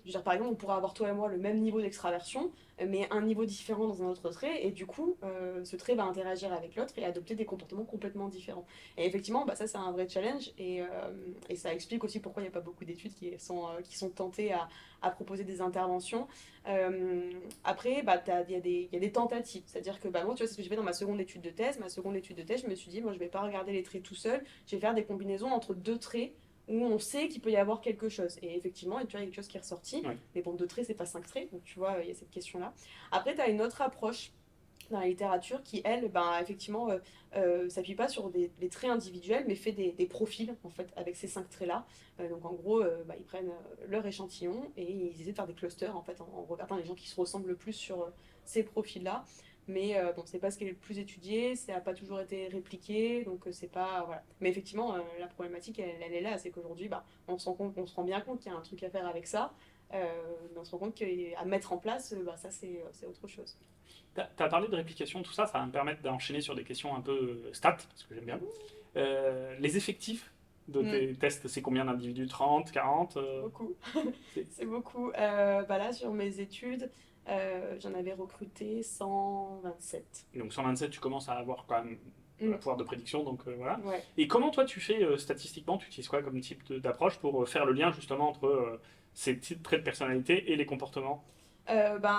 Speaker 2: veux dire, par exemple, on pourrait avoir toi et moi le même niveau d'extraversion, mais un niveau différent dans un autre trait, et du coup, ce trait va interagir avec l'autre et adopter des comportements complètement différents. Et effectivement, ça c'est un vrai challenge, et ça explique aussi pourquoi il n'y a pas beaucoup d'études qui sont tentées à proposer des interventions. Après, il y a des tentatives, c'est-à-dire que moi, tu vois, c'est ce que j'ai fait dans ma seconde étude de thèse. Ma seconde étude de thèse, je me suis dit, moi, je vais pas regarder les traits tout seul, je vais faire des combinaisons entre deux traits où on sait qu'il peut y avoir quelque chose. Et effectivement, tu vois, il y a quelque chose qui est ressorti.
Speaker 1: Ouais.
Speaker 2: Mais bon, deux traits, c'est pas 5 traits. Donc, tu vois, il y a cette question-là. Après, tu as une autre approche dans la littérature qui, elle, effectivement, s'appuie pas sur des traits individuels, mais fait des profils, en fait, avec ces 5 traits-là. Donc, en gros, ils prennent leur échantillon et ils essaient de faire des clusters, en fait, en regardant les gens qui se ressemblent le plus sur ces profils-là. Mais bon, c'est pas ce qui est le plus étudié, ça n'a pas toujours été répliqué, donc c'est pas. Voilà. Mais effectivement, la problématique, elle est là, c'est qu'aujourd'hui, on se rend bien compte qu'il y a un truc à faire avec ça, mais on se rend compte qu'à mettre en place, ça, c'est autre chose.
Speaker 1: T'as parlé de réplication, tout ça, ça va me permettre d'enchaîner sur des questions un peu stats, parce que j'aime bien. Les effectifs de
Speaker 2: Mm.
Speaker 1: tes tests, c'est combien d'individus? 30, 40
Speaker 2: Beaucoup,
Speaker 1: c'est-
Speaker 2: c'est beaucoup. Là, sur mes études, j'en avais recruté 127.
Speaker 1: Donc 127, tu commences à avoir quand même un
Speaker 2: Mm.
Speaker 1: pouvoir de prédiction, donc voilà.
Speaker 2: Ouais.
Speaker 1: Et comment toi tu fais statistiquement, tu utilises quoi comme type d'approche pour faire le lien justement entre ces types traits de personnalité et les comportements?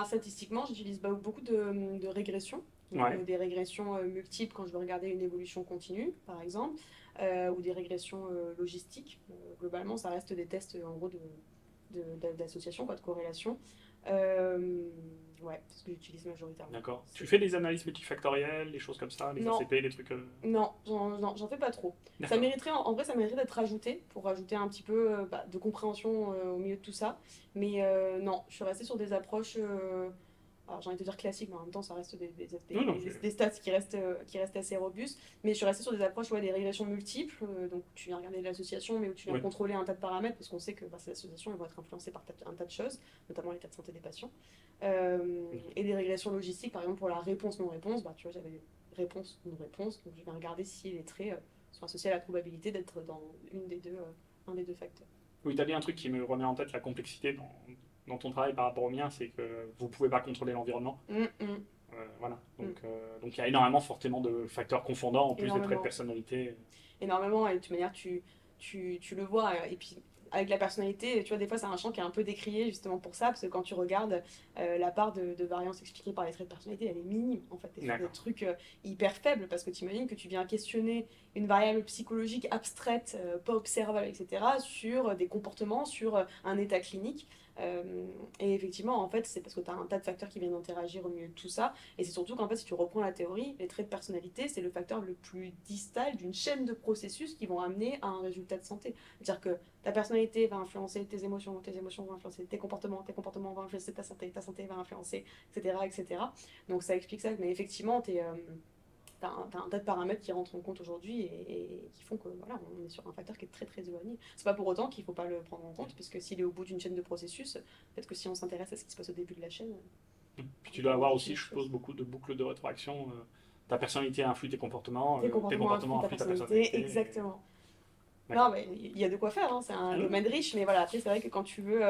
Speaker 2: Statistiquement, j'utilise beaucoup de régressions. Donc,
Speaker 1: Ouais,
Speaker 2: des régressions multiples quand je veux regarder une évolution continue, par exemple, ou des régressions logistiques. Globalement, ça reste des tests en gros d'association, pas de corrélation. Euh, ouais, c'est ce que j'utilise majoritairement.
Speaker 1: d'accord. Tu fais des analyses multifactorielles, des choses comme ça, les
Speaker 2: Non,
Speaker 1: ACP, les trucs.
Speaker 2: non, j'en fais pas trop. Ça
Speaker 1: D'accord.
Speaker 2: mériterait, en vrai, ça mériterait d'être rajouté pour rajouter un petit peu de compréhension au milieu de tout ça. Mais non, je suis restée sur des approches, alors j'ai envie de dire classiques, mais en même temps, ça reste
Speaker 1: Non, non,
Speaker 2: des stats qui restent assez robustes. Mais je suis restée sur des approches, ouais, des régressions multiples, donc tu viens regarder l'association, mais où tu viens
Speaker 1: ouais.
Speaker 2: contrôler un tas de paramètres, parce qu'on sait que ces associations elles vont être influencées par un tas de choses, notamment l'état de santé des patients. Et des régressions logistiques, par exemple, pour la réponse-non-réponse, tu vois, j'avais réponse, non-réponse. Donc je vais regarder si les traits sont associés à la probabilité d'être dans un des deux facteurs.
Speaker 1: Oui, t'as dit un truc qui me remet en tête la complexité dans ton travail par rapport au mien, c'est que vous pouvez pas contrôler l'environnement.
Speaker 2: Mm, mm,
Speaker 1: Voilà.
Speaker 2: mm.
Speaker 1: Donc il y a énormément fortement de facteurs confondants en plus des traits de
Speaker 2: Énormément.
Speaker 1: personnalité.
Speaker 2: Énormément, et de toute manière, tu le vois. Et puis, avec la personnalité, tu vois, des fois, c'est un champ qui est un peu décrié justement pour ça, parce que quand tu regardes la part de variance expliquée par les traits de personnalité, elle est minime, en fait. Et sur des
Speaker 1: D'accord.
Speaker 2: trucs hyper faibles, parce que tu imagines que tu viens questionner une variable psychologique abstraite, pas observable, etc., sur des comportements, sur un état clinique. Et effectivement, en fait, c'est parce que tu as un tas de facteurs qui viennent interagir au milieu de tout ça. Et c'est surtout qu'en fait, si tu reprends la théorie, les traits de personnalité, c'est le facteur le plus distal d'une chaîne de processus qui vont amener à un résultat de santé. C'est-à-dire que ta personnalité va influencer tes émotions vont influencer tes comportements vont influencer ta santé va influencer, etc., etc. Donc ça explique ça. Mais effectivement, t'as un tas de paramètres qui rentrent en compte aujourd'hui et qui font que voilà, on est sur un facteur qui est très très éloigné. C'est pas pour autant qu'il faut pas le prendre en compte, parce que s'il est au bout d'une chaîne de processus, peut-être que si on s'intéresse à ce qui se passe au début de la chaîne,
Speaker 1: Puis
Speaker 2: on
Speaker 1: tu
Speaker 2: peut
Speaker 1: dois avoir
Speaker 2: rajouter
Speaker 1: aussi,
Speaker 2: des
Speaker 1: je suppose,
Speaker 2: choses.
Speaker 1: beaucoup de boucles de rétroaction. Ta personnalité influe
Speaker 2: Tes
Speaker 1: tes
Speaker 2: comportements influent
Speaker 1: comportements
Speaker 2: ta
Speaker 1: influent ta
Speaker 2: personnalité,
Speaker 1: personnalité.
Speaker 2: exactement. Non,
Speaker 1: D'accord.
Speaker 2: mais il y a de quoi faire, hein, c'est un
Speaker 1: Ah oui,
Speaker 2: domaine riche, mais voilà, après c'est vrai que quand tu veux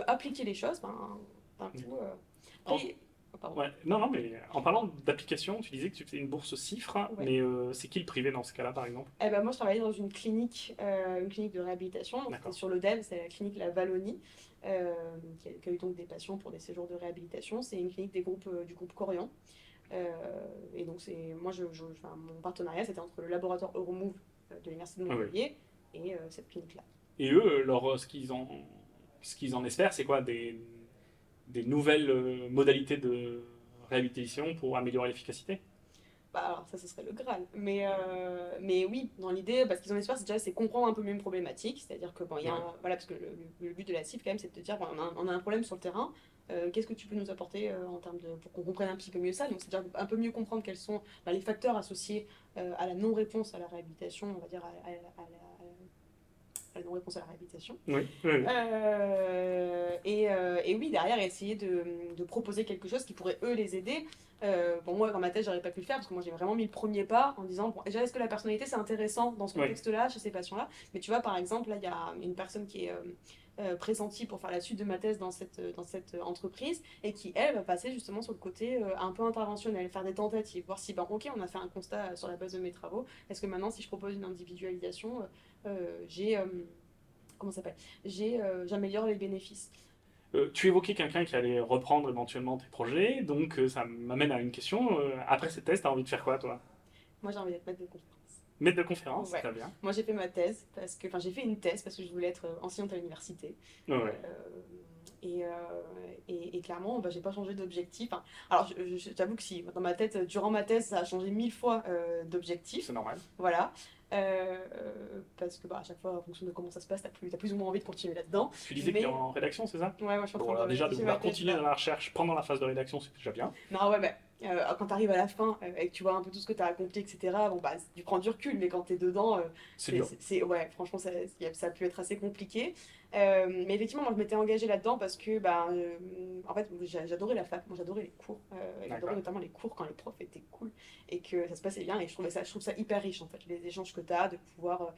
Speaker 2: appliquer les choses, d'un
Speaker 1: oui.
Speaker 2: coup...
Speaker 1: En-
Speaker 2: Après, oh, pardon.
Speaker 1: ouais. Non, non, mais en parlant d'application, tu disais que tu faisais une bourse CIFRE,
Speaker 2: Ouais.
Speaker 1: mais c'est qui le privé dans ce cas-là, par exemple?
Speaker 2: Eh ben, moi, je travaillais dans une clinique de réhabilitation. Donc, c'était
Speaker 1: D'accord.
Speaker 2: sur l'Odève, c'est la clinique La Wallonie, qui accueille donc des patients pour des séjours de réhabilitation. C'est une clinique du groupe Corian. Et donc, mon partenariat, c'était entre le laboratoire Euromove de l'Université de
Speaker 1: Ah oui.
Speaker 2: Montpellier et cette clinique-là.
Speaker 1: Et eux, ce qu'ils en espèrent, c'est quoi? Des nouvelles modalités de réhabilitation pour améliorer l'efficacité?
Speaker 2: Alors ça, ce serait le Graal. Mais oui, dans l'idée, parce qu'ils en espèrent, c'est comprendre un peu mieux une problématique. C'est-à-dire que, bon, il y a
Speaker 1: Ouais.
Speaker 2: voilà, parce que le but de la CIF, quand même, c'est de te dire, bon, on a un problème sur le terrain, qu'est-ce que tu peux nous apporter en termes pour qu'on comprenne un petit peu mieux ça. Donc, c'est-à-dire un peu mieux comprendre quels sont les facteurs associés à la non-réponse à la réhabilitation, on va dire, la non-réponse à la réhabilitation.
Speaker 1: Oui, oui, oui.
Speaker 2: Et oui, derrière, essayer de proposer quelque chose qui pourrait, eux, les aider. Bon, moi, dans ma tête, j'aurais pas pu le faire parce que moi, j'ai vraiment mis le premier pas en disant, bon, déjà, est-ce que la personnalité, c'est intéressant dans ce
Speaker 1: Oui.
Speaker 2: contexte-là, chez ces patients-là? Mais tu vois, par exemple, là, il y a une personne qui est pressentie pour faire la suite de ma thèse dans cette entreprise et qui, elle, va passer justement sur le côté un peu interventionnel, faire des tentatives, voir si, ben, ok, on a fait un constat sur la base de mes travaux, est-ce que maintenant, si je propose une individualisation, j'ai... comment ça s'appelle? J'améliore les bénéfices.
Speaker 1: Tu évoquais quelqu'un qui allait reprendre éventuellement tes projets, donc ça m'amène à une question. Après cette thèse, t'as envie de faire quoi, toi?
Speaker 2: Moi, j'ai envie d'être maître de conférence.
Speaker 1: Maître de conférence,
Speaker 2: Ouais.
Speaker 1: très bien.
Speaker 2: Moi, j'ai fait ma thèse parce que, enfin, j'ai fait une thèse parce que je voulais être enseignante à l'université. Euh,
Speaker 1: Ouais,
Speaker 2: et, euh, et clairement, bah, j'ai pas changé d'objectif. Enfin, alors, j'avoue que si, dans ma tête, durant ma thèse, ça a changé 1000 fois d'objectif.
Speaker 1: c'est normal.
Speaker 2: Voilà. Parce que bah, à chaque fois, en fonction de comment ça se passe, t'as plus ou moins envie de continuer là-dedans.
Speaker 1: Tu disais que tu es
Speaker 2: Mais
Speaker 1: en rédaction, c'est ça?
Speaker 2: ouais, moi, je suis en
Speaker 1: Bon,
Speaker 2: train de
Speaker 1: alors déjà, de
Speaker 2: rédiger ma
Speaker 1: vouloir
Speaker 2: thèse
Speaker 1: continuer
Speaker 2: là.
Speaker 1: dans la recherche pendant la phase de rédaction, c'est déjà bien.
Speaker 2: Non, ouais, mais quand tu arrives à la fin et que tu vois un peu tout ce que tu as accompli, etc., bon, bah, tu prends du recul, mais quand tu es dedans,
Speaker 1: C'est dur.
Speaker 2: ouais, franchement, ça a pu être assez compliqué. Mais effectivement, moi, je m'étais engagée là-dedans parce que, bah, en fait, j'adorais la fac, moi, j'adorais les cours. J'adorais
Speaker 1: D'accord.
Speaker 2: notamment les cours quand les profs étaient cool et que ça se passait bien. Et je trouve ça hyper riche, en fait, les échanges que tu as, de pouvoir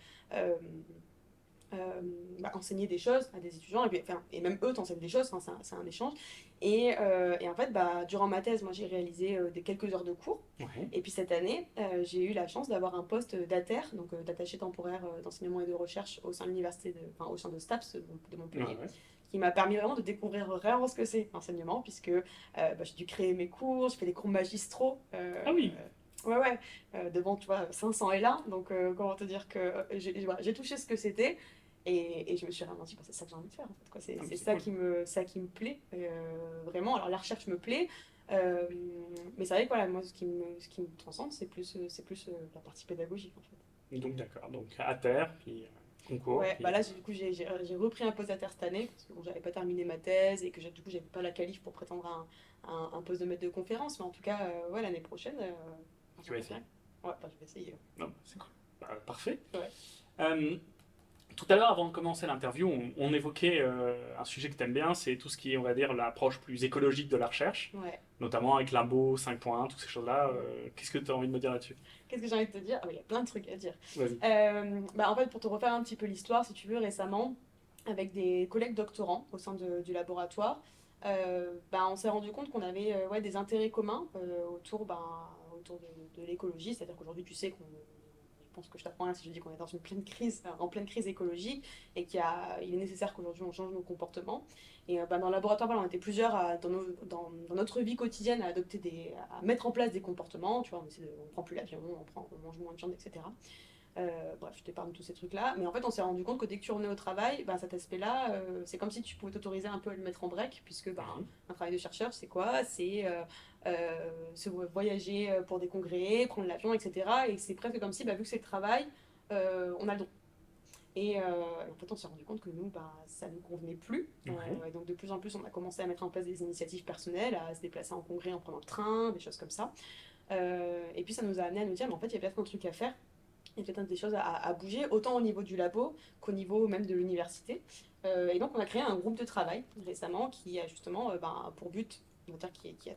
Speaker 2: bah, enseigner des choses à des étudiants et, puis, enfin, et même eux t'enseignent des choses, enfin, c'est un échange et en fait bah, durant ma thèse moi j'ai réalisé des quelques heures de cours
Speaker 1: Ouais,
Speaker 2: et puis cette année j'ai eu la chance d'avoir un poste d'ATER donc d'attaché temporaire d'enseignement et de recherche au sein de l'université au sein de STAPS de
Speaker 1: ouais,
Speaker 2: Montpellier
Speaker 1: ouais.
Speaker 2: qui m'a permis vraiment de découvrir vraiment ce que c'est l'enseignement puisque bah, j'ai dû créer mes cours, j'ai fait des cours magistraux
Speaker 1: Ah oui,
Speaker 2: ouais ouais devant tu vois 500 élèves donc comment te dire que voilà, j'ai touché ce que c'était et je me suis vraiment dit, bah, c'est ça que j'ai envie de faire en fait, quoi.
Speaker 1: ah, mais
Speaker 2: C'est
Speaker 1: c'est cool.
Speaker 2: ça qui me plaît vraiment. Alors la recherche me plaît, euh, mais c'est vrai que voilà, moi ce qui me transcende, c'est plus la partie pédagogique en fait.
Speaker 1: Donc d'accord, donc à terre, puis concours,
Speaker 2: Ouais, bah
Speaker 1: puis
Speaker 2: là du coup j'ai repris un poste à terre cette année parce que bon, j'avais pas terminé ma thèse et que du coup j'avais pas la qualif pour prétendre à un poste de maître de conférence, mais en tout cas ouais, l'année prochaine,
Speaker 1: tu vas essayer.
Speaker 2: ouais, bah, je vais essayer.
Speaker 1: Non, c'est cool. Bah, parfait.
Speaker 2: Ouais.
Speaker 1: Euh, Tout à l'heure, avant de commencer l'interview, on évoquait un sujet que tu aimes bien, c'est tout ce qui est, on va dire, l'approche plus écologique de la recherche,
Speaker 2: Ouais.
Speaker 1: notamment avec Limbo 5.1, toutes ces choses-là. Qu'est-ce que tu as envie de me dire là-dessus?
Speaker 2: Qu'est-ce que j'ai envie de te dire? Ah, il y a plein de trucs à dire.
Speaker 1: Vas-y.
Speaker 2: Bah, en fait, pour te refaire un petit peu l'histoire, si tu veux, récemment, avec des collègues doctorants au sein du laboratoire, bah, on s'est rendu compte qu'on avait ouais, des intérêts communs autour de l'écologie. C'est-à-dire qu'aujourd'hui, tu sais qu'on. Je pense que je t'apprends rien si je dis qu'on est dans une pleine crise, en pleine crise écologique et il est nécessaire qu'aujourd'hui on change nos comportements. Et bah, dans le laboratoire, voilà, on était plusieurs dans notre vie quotidienne à à mettre en place des comportements. Tu vois, on prend plus l'avion, on mange moins de viande, etc. Bref, je t'épargne tous ces trucs-là. Mais en fait, on s'est rendu compte que dès que tu revenais au travail, bah, cet aspect-là, c'est comme si tu pouvais t'autoriser un peu à le mettre en break, puisque bah,
Speaker 1: Mhm.
Speaker 2: un travail de chercheur, c'est quoi? C'est voyager pour des congrès, prendre l'avion, etc. Et c'est presque comme si, bah, vu que c'est le travail, on a le droit. En fait, on s'est rendu compte que nous, bah, ça ne nous convenait plus.
Speaker 1: Ouais.
Speaker 2: Et donc, de plus en plus, on a commencé à mettre en place des initiatives personnelles, à se déplacer en congrès en prenant le train, des choses comme ça. Et puis, ça nous a amené à nous dire, mais en fait, il y a peut-être un truc à faire il y a peut-être des choses à bouger, autant au niveau du labo qu'au niveau même de l'université. Et donc, on a créé un groupe de travail récemment qui a justement ben, pour but, on va dire, qui a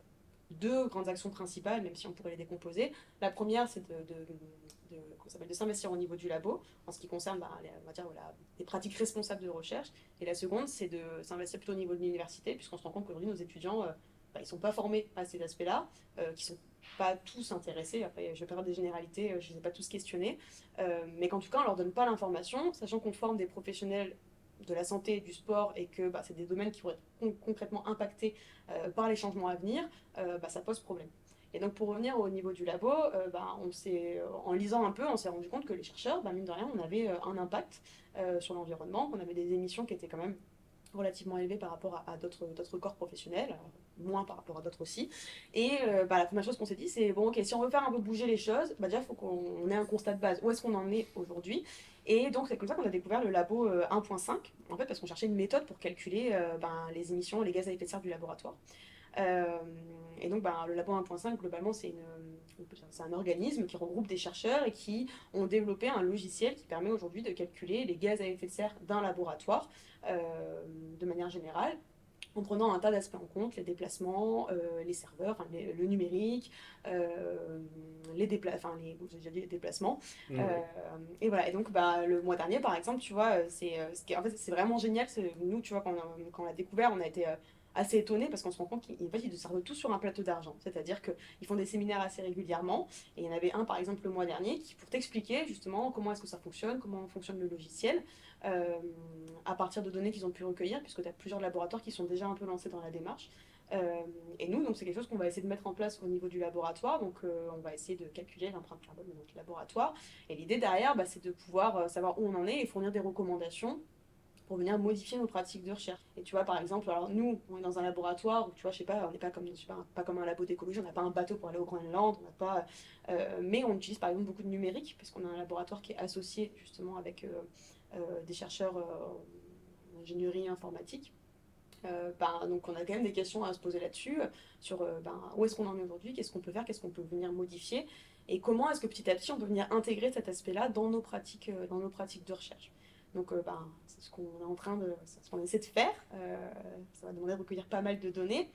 Speaker 2: deux grandes actions principales, même si on pourrait les décomposer. La première, c'est comment ça s'appelle, de s'investir au niveau du labo, en ce qui concerne ben, on va dire, voilà, des pratiques responsables de recherche. Et la seconde, c'est de s'investir plutôt au niveau de l'université, puisqu'on se rend compte qu'aujourd'hui, nos étudiants, ben, ils ne sont pas formés à ces aspects-là, qui sont pas tous intéressés. Après, je ne vais pas faire des généralités, je ne les ai pas tous questionnés. Mais qu'en tout cas, on ne leur donne pas l'information, sachant qu'on forme des professionnels de la santé et du sport et que bah, c'est des domaines qui pourraient être concrètement impactés par les changements à venir, bah, ça pose problème. Et donc pour revenir au niveau du labo, bah, en lisant un peu, on s'est rendu compte que les chercheurs, bah, mine de rien, on avait un impact sur l'environnement, qu'on avait des émissions qui étaient quand même relativement élevées par rapport à d'autres corps professionnels, alors, moins par rapport à d'autres aussi. Et bah, la première chose qu'on s'est dit, c'est bon, ok, si on veut faire un peu bouger les choses, bah, déjà, il faut qu'on ait un constat de base. Où est-ce qu'on en est aujourd'hui? Et donc, c'est comme ça qu'on a découvert le labo 1.5, en fait, parce qu'on cherchait une méthode pour calculer ben, les émissions, les gaz à effet de serre du laboratoire. Euh, et donc, ben, le Labo 1.5, globalement, c'est un organisme qui regroupe des chercheurs et qui ont développé un logiciel qui permet aujourd'hui de calculer les gaz à effet de serre d'un laboratoire de manière générale, en prenant un tas d'aspects en compte, les déplacements, les serveurs, le numérique, bon, j'ai déjà dit les déplacements.
Speaker 1: Oui.
Speaker 2: Et voilà, et donc bah, le mois dernier, par exemple, tu vois, en fait, c'est vraiment génial. Nous, tu vois, quand on l'a découvert, on a été assez étonnés parce qu'on se rend compte qu'en fait, ils servent tous sur un plateau d'argent. C'est-à-dire qu'ils font des séminaires assez régulièrement. Et il y en avait un, par exemple, le mois dernier, qui pour t'expliquer justement comment est-ce que ça fonctionne, comment fonctionne le logiciel, euh, à partir de données qu'ils ont pu recueillir, puisque tu as plusieurs laboratoires qui sont déjà un peu lancés dans la démarche. Et nous, donc c'est quelque chose qu'on va essayer de mettre en place au niveau du laboratoire. Donc, on va essayer de calculer l'empreinte carbone de notre laboratoire. Et l'idée derrière, bah, c'est de pouvoir savoir où on en est et fournir des recommandations pour venir modifier nos pratiques de recherche. Et tu vois, par exemple, alors nous, on est dans un laboratoire où, tu vois, je sais pas, on n'est pas comme, je sais pas comme un labo d'écologie, on n'a pas un bateau pour aller au Groenland, on n'a pas, mais on utilise par exemple beaucoup de numérique, parce qu'on a un laboratoire qui est associé justement avec des chercheurs en ingénierie informatique. Donc on a quand même des questions à se poser là-dessus, sur où est-ce qu'on en est aujourd'hui, qu'est-ce qu'on peut faire, qu'est-ce qu'on peut venir modifier, et comment est-ce que petit à petit on peut venir intégrer cet aspect-là dans nos pratiques de recherche. Donc c'est ce qu'on est en train de, c'est ce qu'on essaie de faire. Ça va demander de recueillir pas mal de données.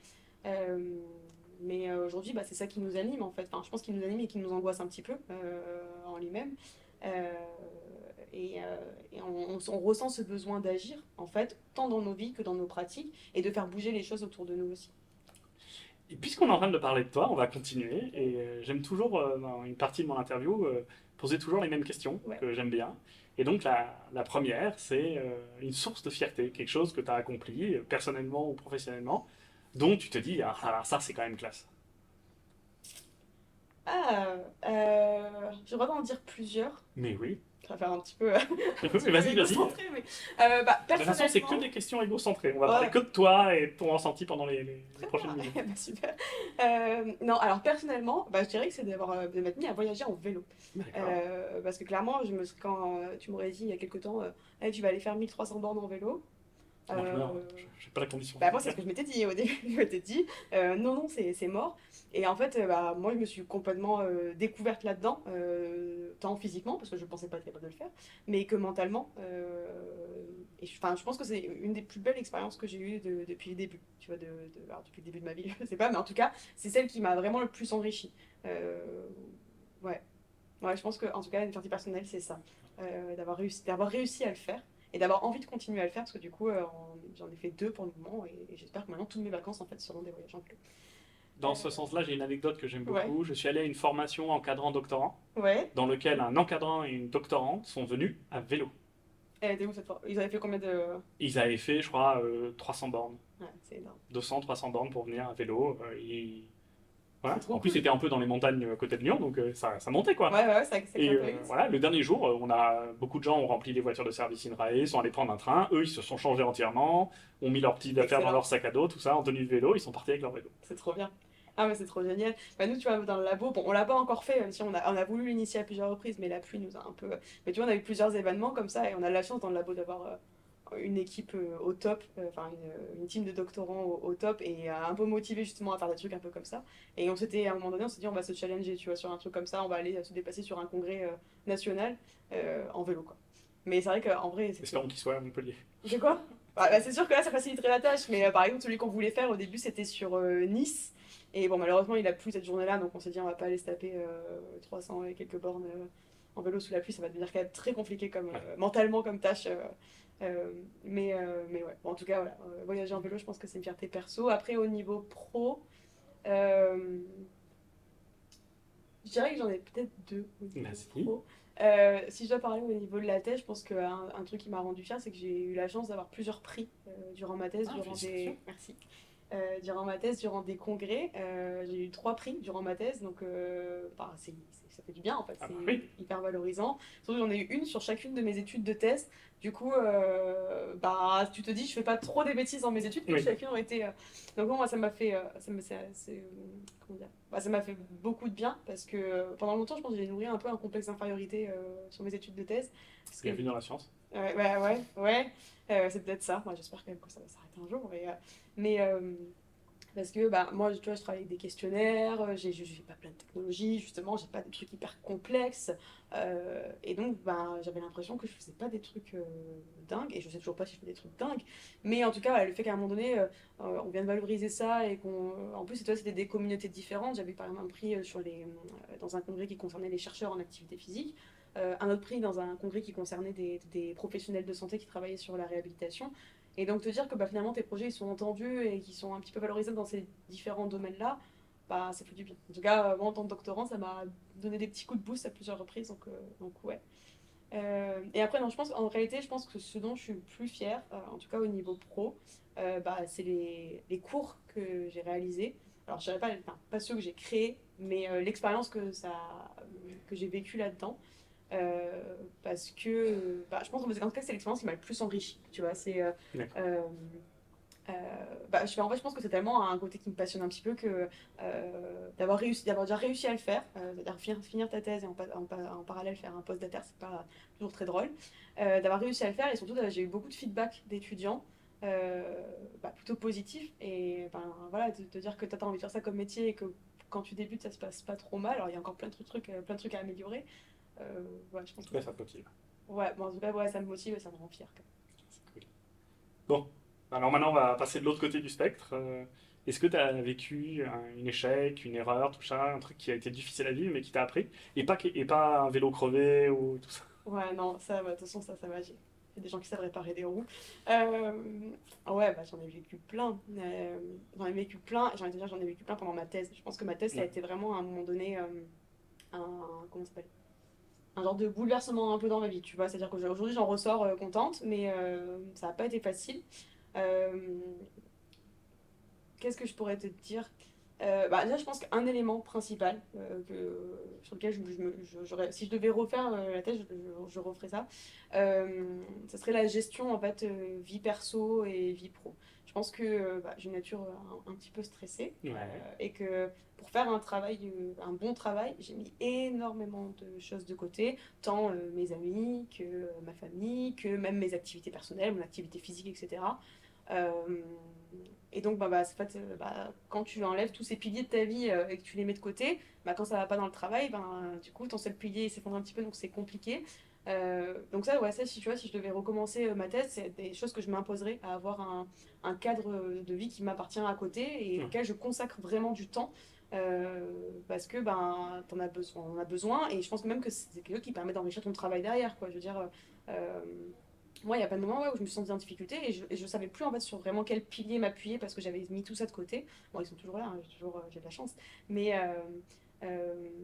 Speaker 2: Mais aujourd'hui, c'est ça qui nous anime en fait. Enfin, je pense qu'il nous anime et qui nous angoisse un petit peu en lui-même. Euh, et on ressent ce besoin d'agir, en fait, tant dans nos vies que dans nos pratiques, et de faire bouger les choses autour de nous aussi.
Speaker 1: Et puisqu'on est en train de parler de toi, on va continuer. Et j'aime toujours, dans une partie de mon interview, poser toujours les mêmes questions
Speaker 2: Ouais.
Speaker 1: que j'aime bien. Et donc la première, c'est une source de fierté, quelque chose que tu as accompli, personnellement ou professionnellement, dont tu te dis, ah, ça c'est quand même classe.
Speaker 2: Ah, je vais en dire plusieurs.
Speaker 1: Mais oui.
Speaker 2: Ça va faire un petit peu, un petit
Speaker 1: Mais
Speaker 2: peu
Speaker 1: vas-y, vas-y. De
Speaker 2: égocentré, mais
Speaker 1: toute façon, c'est que
Speaker 2: personnellement,
Speaker 1: des questions égocentrées. On va parler
Speaker 2: ouais,
Speaker 1: que de toi et de ton ressenti pendant les
Speaker 2: très
Speaker 1: prochaines
Speaker 2: bien.
Speaker 1: minutes.
Speaker 2: Super. Non, alors personnellement, je dirais que c'est de m'être mis à voyager en vélo.
Speaker 1: D'accord.
Speaker 2: Parce que clairement, quand tu m'aurais dit il y a quelque temps, Eh, tu vas aller faire 1300 bornes en vélo.
Speaker 1: Moi, je meurs.
Speaker 2: Euh,
Speaker 1: J'ai pas la condition
Speaker 2: Moi, c'est ce
Speaker 1: physique.
Speaker 2: que je m'étais dit au début. Je m'étais dit, non, non, c'est mort. Et en fait, moi, je me suis complètement découverte là-dedans, tant physiquement, parce que je ne pensais pas être capable de le faire, mais que mentalement. Je pense que c'est une des plus belles expériences que j'ai eues depuis le début. Tu vois, alors, depuis le début de ma vie, je sais pas, mais en tout cas, c'est celle qui m'a vraiment le plus enrichie. Ouais. Ouais, je pense que, en tout cas, une fierté personnelle, c'est ça. D'avoir réussi à le faire et d'avoir envie de continuer à le faire parce que du coup, j'en ai fait deux pour le moment et j'espère que maintenant toutes mes vacances en fait seront des voyages en vélo.
Speaker 1: Dans ce sens-là, j'ai une anecdote que j'aime
Speaker 2: Ouais,
Speaker 1: beaucoup. Je suis allé à une formation encadrant-doctorant,
Speaker 2: ouais.
Speaker 1: dans lequel un encadrant et une doctorante sont venus à vélo.
Speaker 2: Elle était où cette fois? Ils avaient fait combien de.
Speaker 1: Ils avaient fait, je crois, 300 bornes.
Speaker 2: Ouais, c'est énorme.
Speaker 1: 200, 300 bornes pour venir à vélo.
Speaker 2: C'est
Speaker 1: Voilà.
Speaker 2: trop
Speaker 1: En plus,
Speaker 2: cool.
Speaker 1: c'était un peu dans les montagnes à côté de Lyon, donc ça montait quoi.
Speaker 2: Ouais, ouais, ça
Speaker 1: Et
Speaker 2: grimpe vite.
Speaker 1: voilà, le dernier jour, beaucoup de gens ont rempli les voitures de service INRAE, sont allés prendre un train. Eux, ils se sont changés entièrement, ont mis leurs petites affaires dans
Speaker 2: Excellent.
Speaker 1: leur sac à dos, tout ça, en tenue de vélo, ils sont partis avec leur vélo.
Speaker 2: C'est trop bien. Ah, mais c'est trop génial. Nous, tu vois, dans le labo, bon, on l'a pas encore fait, même si on a voulu l'initier à plusieurs reprises, mais la pluie nous a un peu. Mais tu vois, on a eu plusieurs événements comme ça et on a de la chance dans le labo d'avoir une équipe au top, une team de doctorants au top et un peu motivés justement à faire des trucs un peu comme ça. Et à un moment donné, on s'est dit, on va se challenger, tu vois, sur un truc comme ça, on va aller se déplacer sur un congrès national en vélo, quoi. Mais c'est vrai qu'en vrai, c'était.
Speaker 1: Espérons qu'ils soient à Montpellier.
Speaker 2: C'est quoi? C'est sûr que là, ça faciliterait la tâche, mais par exemple, celui qu'on voulait faire au début, c'était sur Nice. Et bon, malheureusement, il a plu cette journée-là, donc on s'est dit, on va pas aller se taper 300 et quelques bornes en vélo sous la pluie, ça va devenir quand même très compliqué
Speaker 1: Ouais.
Speaker 2: mentalement comme tâche. Mais ouais, bon, en tout cas, voilà, voyager en vélo, je pense que c'est une fierté perso. Après, au niveau pro, euh, je dirais que j'en ai peut-être deux au niveau
Speaker 1: Vas-y.
Speaker 2: pro. Si je dois parler au niveau de la thèse, je pense qu'un truc qui m'a rendu fière, c'est que j'ai eu la chance d'avoir plusieurs prix durant ma thèse,
Speaker 1: Ah, félicitations.
Speaker 2: Merci. Durant ma thèse, durant des congrès. J'ai eu trois prix durant ma thèse, donc ça fait du bien en fait,
Speaker 1: Ah
Speaker 2: c'est
Speaker 1: bah oui.
Speaker 2: hyper valorisant. Surtout j'en ai eu une sur chacune de mes études de thèse. Du coup, tu te dis, je fais pas trop des bêtises dans mes études, puis
Speaker 1: Oui.
Speaker 2: chacune ont été. Donc moi, ça m'a fait, comment dire, ça m'a fait beaucoup de bien parce que pendant longtemps, je pense que j'ai nourri un peu un complexe d'infériorité sur mes études de thèse. Parce que
Speaker 1: Bienvenue dans la science.
Speaker 2: ouais. C'est peut-être ça. Moi, j'espère quand même que ça va s'arrêter un jour. Mais Parce que bah, moi, tu vois, je travaille avec des questionnaires, j'ai pas plein de technologies, justement, j'ai pas des trucs hyper complexes. Et donc, bah, j'avais l'impression que je faisais pas des trucs dingues, et je sais toujours pas si je fais des trucs dingues. Mais en tout cas, voilà, le fait qu'à un moment donné, on vient de valoriser ça, et qu'on. En plus, toi, c'était des communautés différentes. J'avais par exemple un prix dans un congrès qui concernait les chercheurs en activité physique, un autre prix dans un congrès qui concernait des professionnels de santé qui travaillaient sur la réhabilitation. Et donc te dire que bah, finalement tes projets ils sont entendus et qu'ils sont un petit peu valorisés dans ces différents domaines-là, bah, ça fait du bien. En tout cas, moi en tant que doctorant, ça m'a donné des petits coups de boost à plusieurs reprises, donc ouais. Et après, non, en réalité, je pense que ce dont je suis le plus fière, en tout cas au niveau pro, bah, c'est les cours que j'ai réalisés. Alors, je dirais pas, enfin, pas ceux que j'ai créés, mais l'expérience que j'ai vécue là-dedans. Parce que bah, je pense que en tout cas, c'est l'expérience qui m'a le plus enrichi. Tu vois,
Speaker 1: D'accord.
Speaker 2: euh, euh, bah, en fait, je pense que c'est tellement un côté qui me passionne un petit peu que d'avoir déjà réussi à le faire, c'est-à-dire finir ta thèse et en parallèle faire un post c'est pas toujours très drôle. D'avoir réussi à le faire et surtout j'ai eu beaucoup de feedback d'étudiants. Bah, plutôt positif et ben voilà de dire que tu as envie de faire ça comme métier et que quand tu débutes ça se passe pas trop mal, alors il y a encore plein de trucs à améliorer. Ouais, je
Speaker 1: En
Speaker 2: pense
Speaker 1: tout
Speaker 2: que
Speaker 1: cas, ça te motive.
Speaker 2: ouais, bon, en tout cas, ouais, ça me motive et ça me rend fière.
Speaker 1: C'est cool. Bon, alors maintenant, on va passer de l'autre côté du spectre. Est-ce que tu as vécu un échec, une erreur, tout ça, un truc qui a été difficile à vivre mais qui t'a appris et pas un vélo crevé ou tout ça?
Speaker 2: Ouais, non, ça, bah, de toute façon, ça va. Il y a des gens qui savent réparer des roues. Euh, ouais, bah, j'en ai vécu plein. J'ai envie de dire, j'en ai vécu plein pendant ma thèse. Je pense que ma thèse, ça a
Speaker 1: Ouais.
Speaker 2: été vraiment à un moment donné comment ça s'appelle? Un genre de bouleversement un peu dans ma vie, tu vois. C'est-à-dire qu'aujourd'hui, j'en ressors contente, mais ça n'a pas été facile. Euh, Qu'est-ce que je pourrais te dire? Bah, déjà, je pense qu'un élément principal sur lequel si je devais refaire la thèse, je referais ça. Ça serait la gestion en fait vie perso et vie pro. Je pense que bah, j'ai une nature un petit peu stressée
Speaker 1: Ouais.
Speaker 2: et que pour faire un bon travail, j'ai mis énormément de choses de côté, tant mes amis que ma famille, que même mes activités personnelles, mon activité physique, etc. Euh, et donc, en fait, quand tu enlèves tous ces piliers de ta vie et que tu les mets de côté, bah, quand ça va pas dans le travail, du coup, ton seul pilier il s'effondre un petit peu, donc c'est compliqué. Donc ça, ouais, ça, si tu vois, si je devais recommencer ma thèse, c'est des choses que je m'imposerais à avoir un cadre de vie qui m'appartient à côté et
Speaker 1: Ouais.
Speaker 2: auquel je consacre vraiment du temps. Parce que on en a besoin et je pense même que c'est quelque chose qui permet d'enrichir ton travail derrière, quoi. Je veux dire, euh, moi, il y a pas de moment ouais, où je me suis sentie en difficulté et je savais plus en fait sur vraiment quel pilier m'appuyer parce que j'avais mis tout ça de côté. Bon, ils sont toujours là, hein, j'ai de la chance. Mais,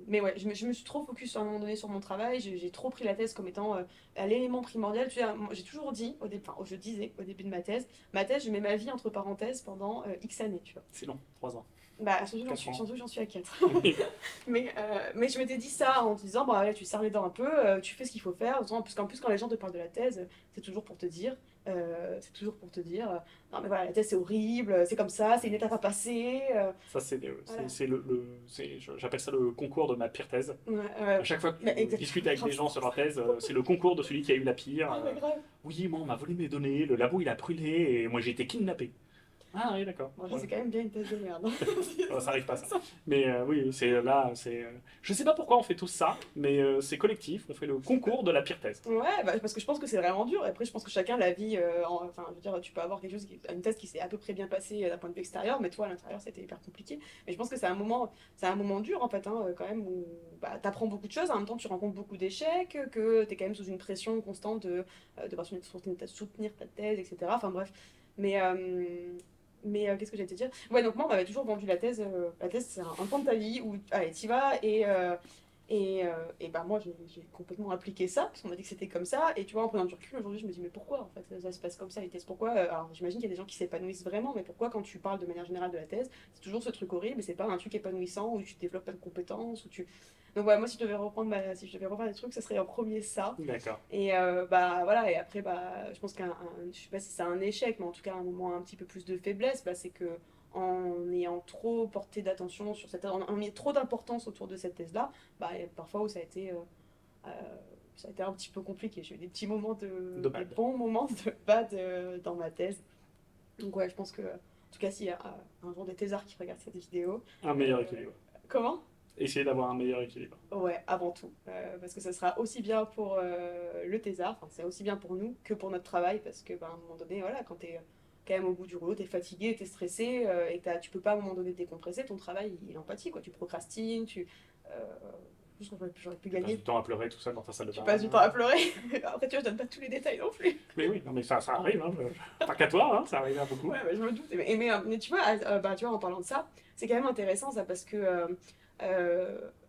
Speaker 2: mais ouais, je me suis trop focus à un moment donné sur mon travail. J'ai trop pris la thèse comme étant l'élément primordial. Tu sais, moi, j'ai toujours dit, je disais au début de ma thèse, je mets ma vie entre parenthèses pendant X années, tu vois.
Speaker 1: C'est long, 3 ans,
Speaker 2: Bah,
Speaker 1: 4 ans.
Speaker 2: surtout que j'en suis à 4. Mais je m'étais dit ça en te disant, bah, ouais, tu serres les dents un peu, tu fais ce qu'il faut faire. Parce qu'en plus, quand les gens te parlent de la thèse, c'est toujours pour te dire, non mais voilà, la thèse c'est horrible, c'est comme ça, c'est une étape à passer.
Speaker 1: Ça,
Speaker 2: Voilà.
Speaker 1: j'appelle ça le concours de ma pire thèse.
Speaker 2: Ouais,
Speaker 1: À chaque fois que
Speaker 2: mais
Speaker 1: tu discutes avec des gens sur leur thèse, c'est le concours de celui qui a eu la pire.
Speaker 2: Ah, mais grave.
Speaker 1: Oui, moi, on m'a volé mes données, le labo, il a brûlé, et moi, j'ai été kidnappé. Ah oui, d'accord.
Speaker 2: Bon, ça,
Speaker 1: Ouais.
Speaker 2: c'est quand même bien une thèse de merde.
Speaker 1: Ça arrive pas, ça. Mais oui, c'est là, je sais pas pourquoi on fait tous ça, mais c'est collectif, on fait le concours de la pire thèse.
Speaker 2: Ouais, bah, parce que je pense que c'est vraiment dur. Et après, je pense que chacun la vit. Enfin, je veux dire, tu peux avoir une thèse qui s'est à peu près bien passée d'un point de vue extérieur, mais toi, à l'intérieur, c'était hyper compliqué. Mais je pense que c'est un moment dur, en fait, hein, quand même, où bah, tu apprends beaucoup de choses, en même temps, tu rencontres beaucoup d'échecs, que tu es quand même sous une pression constante de devoir soutenir ta thèse, etc. Enfin, bref. Mais, qu'est-ce que j'allais te dire? Ouais, donc moi, on m'avait toujours vendu la thèse. La thèse, c'est un pan de ta vie où, allez, t'y vas et bah moi, j'ai complètement appliqué ça, parce qu'on m'a dit que c'était comme ça. Et tu vois, en prenant du recul, aujourd'hui, je me dis, mais pourquoi en fait ça se passe comme ça, les thèses? Pourquoi Alors, j'imagine qu'il y a des gens qui s'épanouissent vraiment, mais pourquoi, quand tu parles de manière générale de la thèse, c'est toujours ce truc horrible et c'est pas un truc épanouissant où tu développes pas de compétences, où tu. Donc, ouais, moi, si je devais reprendre des trucs, ça serait en premier ça.
Speaker 1: D'accord.
Speaker 2: Et bah voilà, et après, bah, je pense je sais pas si c'est un échec, mais en tout cas, un moment un petit peu plus de faiblesse, bah, c'est que en ayant trop porté d'attention en ayant trop d'importance autour de cette thèse-là, bah, il y a parfois où euh, ça a été un petit peu compliqué. J'ai eu
Speaker 1: De
Speaker 2: des
Speaker 1: bad.
Speaker 2: bons moments de bad dans ma thèse. Donc ouais, je pense que tout cas s'il y a un jour des thésards qui regardent cette vidéo.
Speaker 1: Un meilleur équilibre.
Speaker 2: Comment?
Speaker 1: Essayer d'avoir un meilleur équilibre.
Speaker 2: Ouais, avant tout. Parce que ça sera aussi bien pour le thésard, enfin, c'est aussi bien pour nous que pour notre travail, parce que à un moment donné, voilà, quand t'es quand même au bout du rouleau, t'es fatigué, t'es stressé, et que tu peux pas à un moment donné décompresser, ton travail il est en pâtit, quoi. Tu procrastines, je pense que j'aurais pu
Speaker 1: Tu passes
Speaker 2: gagner.
Speaker 1: du temps à pleurer tout seul dans ta salle de
Speaker 2: Tu
Speaker 1: bain.
Speaker 2: passes du temps à pleurer. Après, tu vois, je donne pas tous les détails non plus.
Speaker 1: Mais oui, non, mais ça arrive, hein. Pas qu'à toi, hein, ça arrive à beaucoup.
Speaker 2: Ouais, bah, je me doute. Mais tu vois, tu vois, en parlant de ça, c'est quand même intéressant ça parce que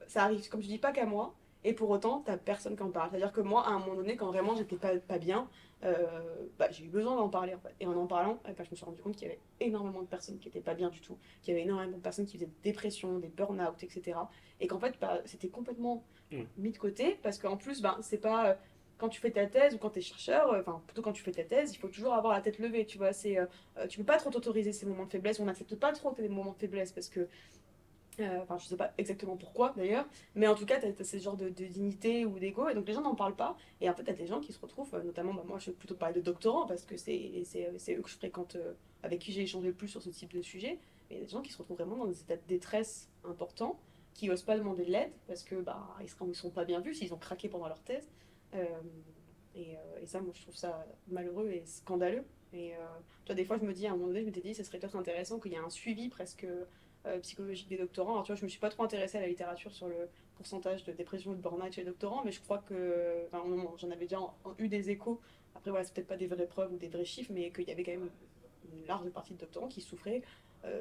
Speaker 2: ça arrive, comme je dis, pas qu'à moi. Et pour autant, t'as personne qui en parle. C'est-à-dire que moi, à un moment donné, quand vraiment j'étais pas bien, j'ai eu besoin d'en parler en fait. Et en parlant, je me suis rendu compte qu'il y avait énormément de personnes qui étaient pas bien du tout, qu'il y avait énormément de personnes qui faisaient des dépressions, des burn-out, etc. Et qu'en fait, c'était complètement
Speaker 1: Mm.
Speaker 2: mis de côté parce qu'en plus, c'est pas. Quand tu fais ta thèse ou quand tu es chercheur, enfin plutôt quand tu fais ta thèse, il faut toujours avoir la tête levée, tu vois. Tu peux pas trop t'autoriser ces moments de faiblesse, on n'accepte pas trop tes moments de faiblesse parce que enfin, je sais pas exactement pourquoi d'ailleurs, mais en tout cas, t'as ce genre de dignité ou d'ego, et donc les gens n'en parlent pas. Et en fait, t'as des gens qui se retrouvent, notamment, moi je vais plutôt parler de doctorants, parce que c'est eux que je fréquente, avec qui j'ai échangé le plus sur ce type de sujet. Mais il y a des gens qui se retrouvent vraiment dans des états de détresse importants, qui osent pas demander de l'aide, parce que ils seront pas bien vus s'ils ont craqué pendant leur thèse. Euh, et ça, moi je trouve ça malheureux et scandaleux. Et toi, des fois, je me dis, à un moment donné, je m'étais dit, ce serait peut-être intéressant qu'il y ait un suivi presque psychologique des doctorants. Alors, tu vois, je me suis pas trop intéressée à la littérature sur le pourcentage de dépression et de burn-out chez les doctorants, mais je crois que, enfin, j'en avais déjà eu des échos. Après, voilà, c'est peut-être pas des vraies preuves ou des vrais chiffres, mais qu'il y avait quand même une large partie de doctorants qui souffraient,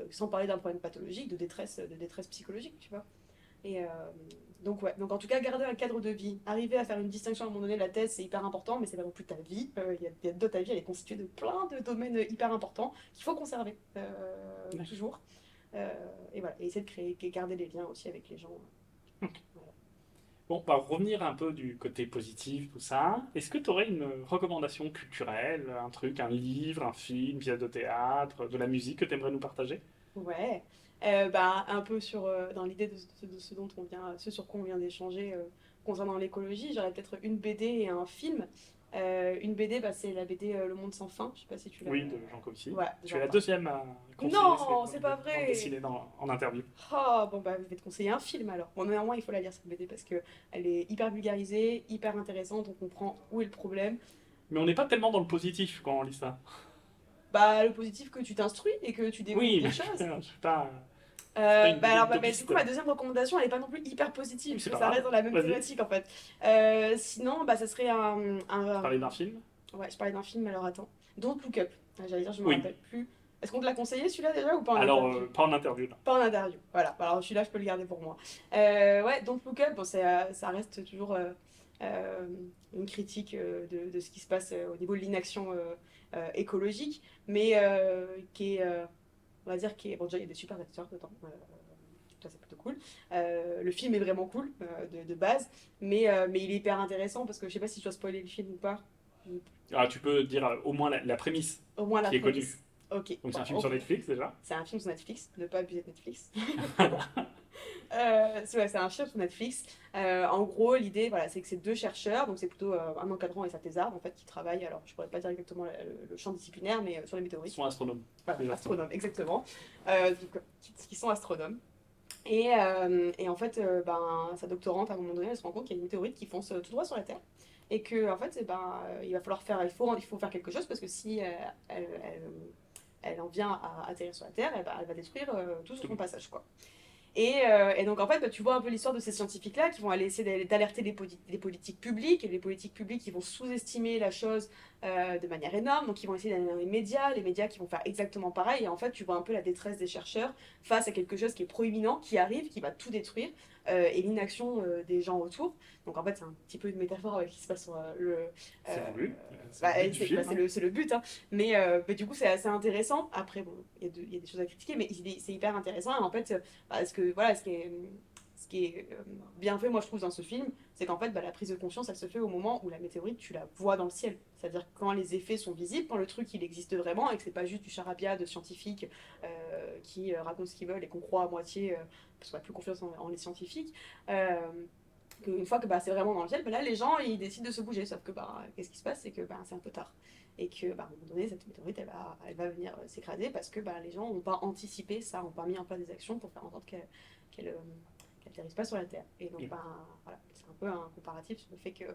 Speaker 2: sans parler d'un problème pathologique, de détresse psychologique, tu vois. Et donc, ouais. Donc, en tout cas, garder un cadre de vie, arriver à faire une distinction à un moment donné, la thèse, c'est hyper important, mais c'est pas non plus ta vie. Il y a d'autres, ta vie, elle est constituée de plein de domaines hyper importants qu'il faut conserver, toujours. Euh, et voilà, et essayer de créer, garder des liens aussi avec les gens. Voilà.
Speaker 1: Bon, on va revenir un peu du côté positif, tout ça. Est-ce que tu aurais une recommandation culturelle, un truc, un livre, un film, une pièce de théâtre, de la musique que tu aimerais nous partager?
Speaker 2: Ouais. Un peu dans l'idée de ce dont on vient, ce sur quoi on vient d'échanger concernant l'écologie, j'aurais peut-être une BD et un film. Une BD, c'est la BD Le Monde sans fin. Je sais pas si tu l'as.
Speaker 1: Oui, de Jean Covici.
Speaker 2: Ouais,
Speaker 1: Tu es
Speaker 2: genre.
Speaker 1: la deuxième à conseiller ces
Speaker 2: Non, c'est pas
Speaker 1: bandes
Speaker 2: vrai.
Speaker 1: dessinées en interview.
Speaker 2: Oh, bon, je vais te conseiller un film alors. Bon, néanmoins, il faut la lire cette BD parce que elle est hyper vulgarisée, hyper intéressante, on comprend où est le problème.
Speaker 1: Mais on n'est pas tellement dans le positif quand on lit ça.
Speaker 2: Le positif que tu t'instruis et que tu découvres
Speaker 1: Oui,
Speaker 2: des
Speaker 1: mais
Speaker 2: choses.
Speaker 1: c'est pas une BD
Speaker 2: Du coup,
Speaker 1: utopiste.
Speaker 2: ma deuxième recommandation, elle est pas non plus hyper
Speaker 1: Oui,
Speaker 2: positive,
Speaker 1: c'est
Speaker 2: mais
Speaker 1: pas
Speaker 2: ça reste
Speaker 1: grave.
Speaker 2: dans la même
Speaker 1: Vas-y.
Speaker 2: thématique en fait. Sinon, ça serait
Speaker 1: Parler d'un film?
Speaker 2: Ouais, je parlais d'un film, alors attends. Don't Look Up. J'allais dire, je me
Speaker 1: Oui.
Speaker 2: rappelle plus. Est-ce qu'on te l'a conseillé celui-là déjà ou pas en
Speaker 1: Alors,
Speaker 2: interview?
Speaker 1: pas en interview, là.
Speaker 2: Pas en interview. Voilà, alors celui-là, je peux le garder pour moi. Ouais, Don't Look Up, bon, ça reste toujours euh, une critique de ce qui se passe au niveau de l'inaction écologique, mais qui est, on va dire, bon, déjà, il y a des super acteurs dedans. Ça, c'est plutôt cool. Le film est vraiment cool de base, mais il est hyper intéressant parce que je sais pas si je dois spoiler le film ou pas.
Speaker 1: Ah, tu peux dire au moins la prémisse
Speaker 2: Au moins la
Speaker 1: qui est connue.
Speaker 2: prémisse. Ok,
Speaker 1: Donc, c'est
Speaker 2: bon,
Speaker 1: un film sur
Speaker 2: ok.
Speaker 1: Netflix déjà.
Speaker 2: C'est un film sur Netflix, ne pas abuser de Netflix. C'est un film sur Netflix. En gros, l'idée, voilà, c'est que c'est deux chercheurs, donc c'est plutôt un encadrant et sa thésarde, en fait, qui travaillent, alors je pourrais pas dire exactement le champ disciplinaire, mais sur les
Speaker 1: Ils
Speaker 2: météorites.
Speaker 1: sont astronomes.
Speaker 2: Voilà,
Speaker 1: Les astronomes.
Speaker 2: astronomes, exactement. Qui sont astronomes. Et en fait, sa doctorante, à un moment donné, elle se rend compte qu'il y a une météorite qui fonce tout droit sur la Terre. Et que, en fait, il va falloir il faut faire quelque chose parce que si elle, elle, elle en vient à atterrir sur la Terre, elle va détruire tout sur son passage, quoi. Et donc, en fait, tu vois un peu l'histoire de ces scientifiques-là qui vont aller essayer d'alerter les politiques publiques, et les politiques publiques qui vont sous-estimer la chose de manière énorme, donc ils vont essayer d'aller dans les médias qui vont faire exactement pareil, et en fait, tu vois un peu la détresse des chercheurs face à quelque chose qui est proéminent, qui arrive, qui va tout détruire, et l'inaction des gens autour. Donc, en fait, c'est un petit peu une métaphore avec ce qui se passe sur
Speaker 1: C'est
Speaker 2: euh,
Speaker 1: voulu. C'est le but du film.
Speaker 2: c'est le but, hein. Mais du coup, c'est assez intéressant. Après, bon, il y a des choses à critiquer, mais c'est hyper intéressant. Et en fait, ce qui est bien fait, moi, je trouve, dans ce film, c'est qu'en fait, la prise de conscience, elle se fait au moment où la météorite, tu la vois dans le ciel. C'est-à-dire quand les effets sont visibles, quand le truc, il existe vraiment, et que c'est pas juste du charabia de scientifiques qui racontent ce qu'ils veulent et qu'on croit à moitié, parce qu'on n'a plus confiance en les scientifiques. Euh, Une fois que c'est vraiment dans le ciel, là les gens ils décident de se bouger. Sauf que qu'est-ce qui se passe, c'est que c'est un peu tard. et que bah, à un moment donné, cette météorite, elle va venir s'écraser parce que bah, les gens n'ont pas anticipé ça, n'ont pas mis en place des actions pour faire en sorte qu'elle n'atterrisse pas sur la Terre. Et donc, ben, voilà, c'est un peu un comparatif sur le fait que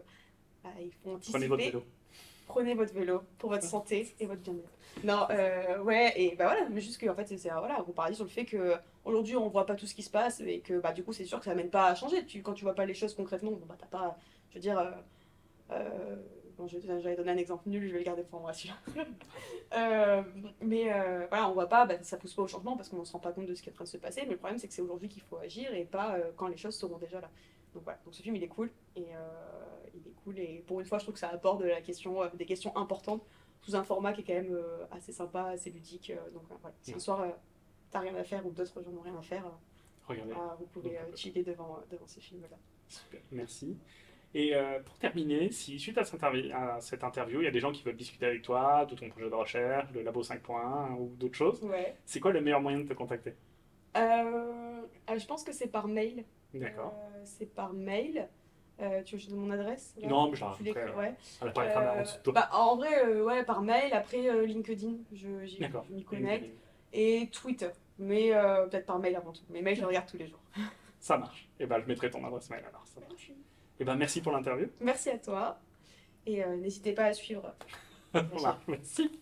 Speaker 2: bah, il faut
Speaker 1: Prenez votre
Speaker 2: anticiper.
Speaker 1: vélo.
Speaker 2: Prenez votre vélo pour votre santé et votre bien-être. Non, ouais, et bah voilà, mais juste que en fait, c'est voilà, un comparatif sur le fait que aujourd'hui on voit pas tout ce qui se passe et que bah du coup c'est sûr que ça mène pas à changer. Quand tu vois pas les choses concrètement, bon bah t'as pas, je veux dire, bon, j'allais donner un exemple nul, je vais le garder pour moi celui-là. Mais voilà, on voit pas, bah, ça pousse pas au changement parce qu'on ne se rend pas compte de ce qui est en train de se passer. Mais le problème c'est que c'est aujourd'hui qu'il faut agir et pas quand les choses seront déjà là. Donc voilà, donc ce film il est cool et pour une fois je trouve que ça aborde la question, des questions importantes sous un format qui est quand même assez sympa, assez ludique. Donc voilà, si un soir t'as rien à faire ou d'autres gens n'ont rien à faire,
Speaker 1: Regardez.
Speaker 2: vous pouvez chiller devant ce film-là.
Speaker 1: Super, merci. Et pour terminer, si suite à cette interview, il y a des gens qui veulent discuter avec toi de ton projet de recherche, de Labo 5.1 ou d'autres choses,
Speaker 2: Ouais.
Speaker 1: c'est quoi le meilleur moyen de te contacter?
Speaker 2: Je pense que c'est par mail.
Speaker 1: D'accord.
Speaker 2: C'est par mail. Tu veux que je te donne mon adresse là?
Speaker 1: Non, mais je la
Speaker 2: Tu
Speaker 1: rajouterai
Speaker 2: l'écris, ouais.
Speaker 1: à la paraîtra en dessous de toi.
Speaker 2: Bah, en vrai, ouais, par mail. Après, LinkedIn,
Speaker 1: D'accord.
Speaker 2: je m'y
Speaker 1: LinkedIn.
Speaker 2: connecte. Et Twitter. Mais peut-être par mail avant tout. Mais mail, je le regarde tous les jours.
Speaker 1: Ça marche. Et ben, je mettrai ton adresse mail alors. Ça marche. Et ben, merci pour l'interview.
Speaker 2: Merci à toi. Et n'hésitez pas à suivre.
Speaker 1: Voilà, merci.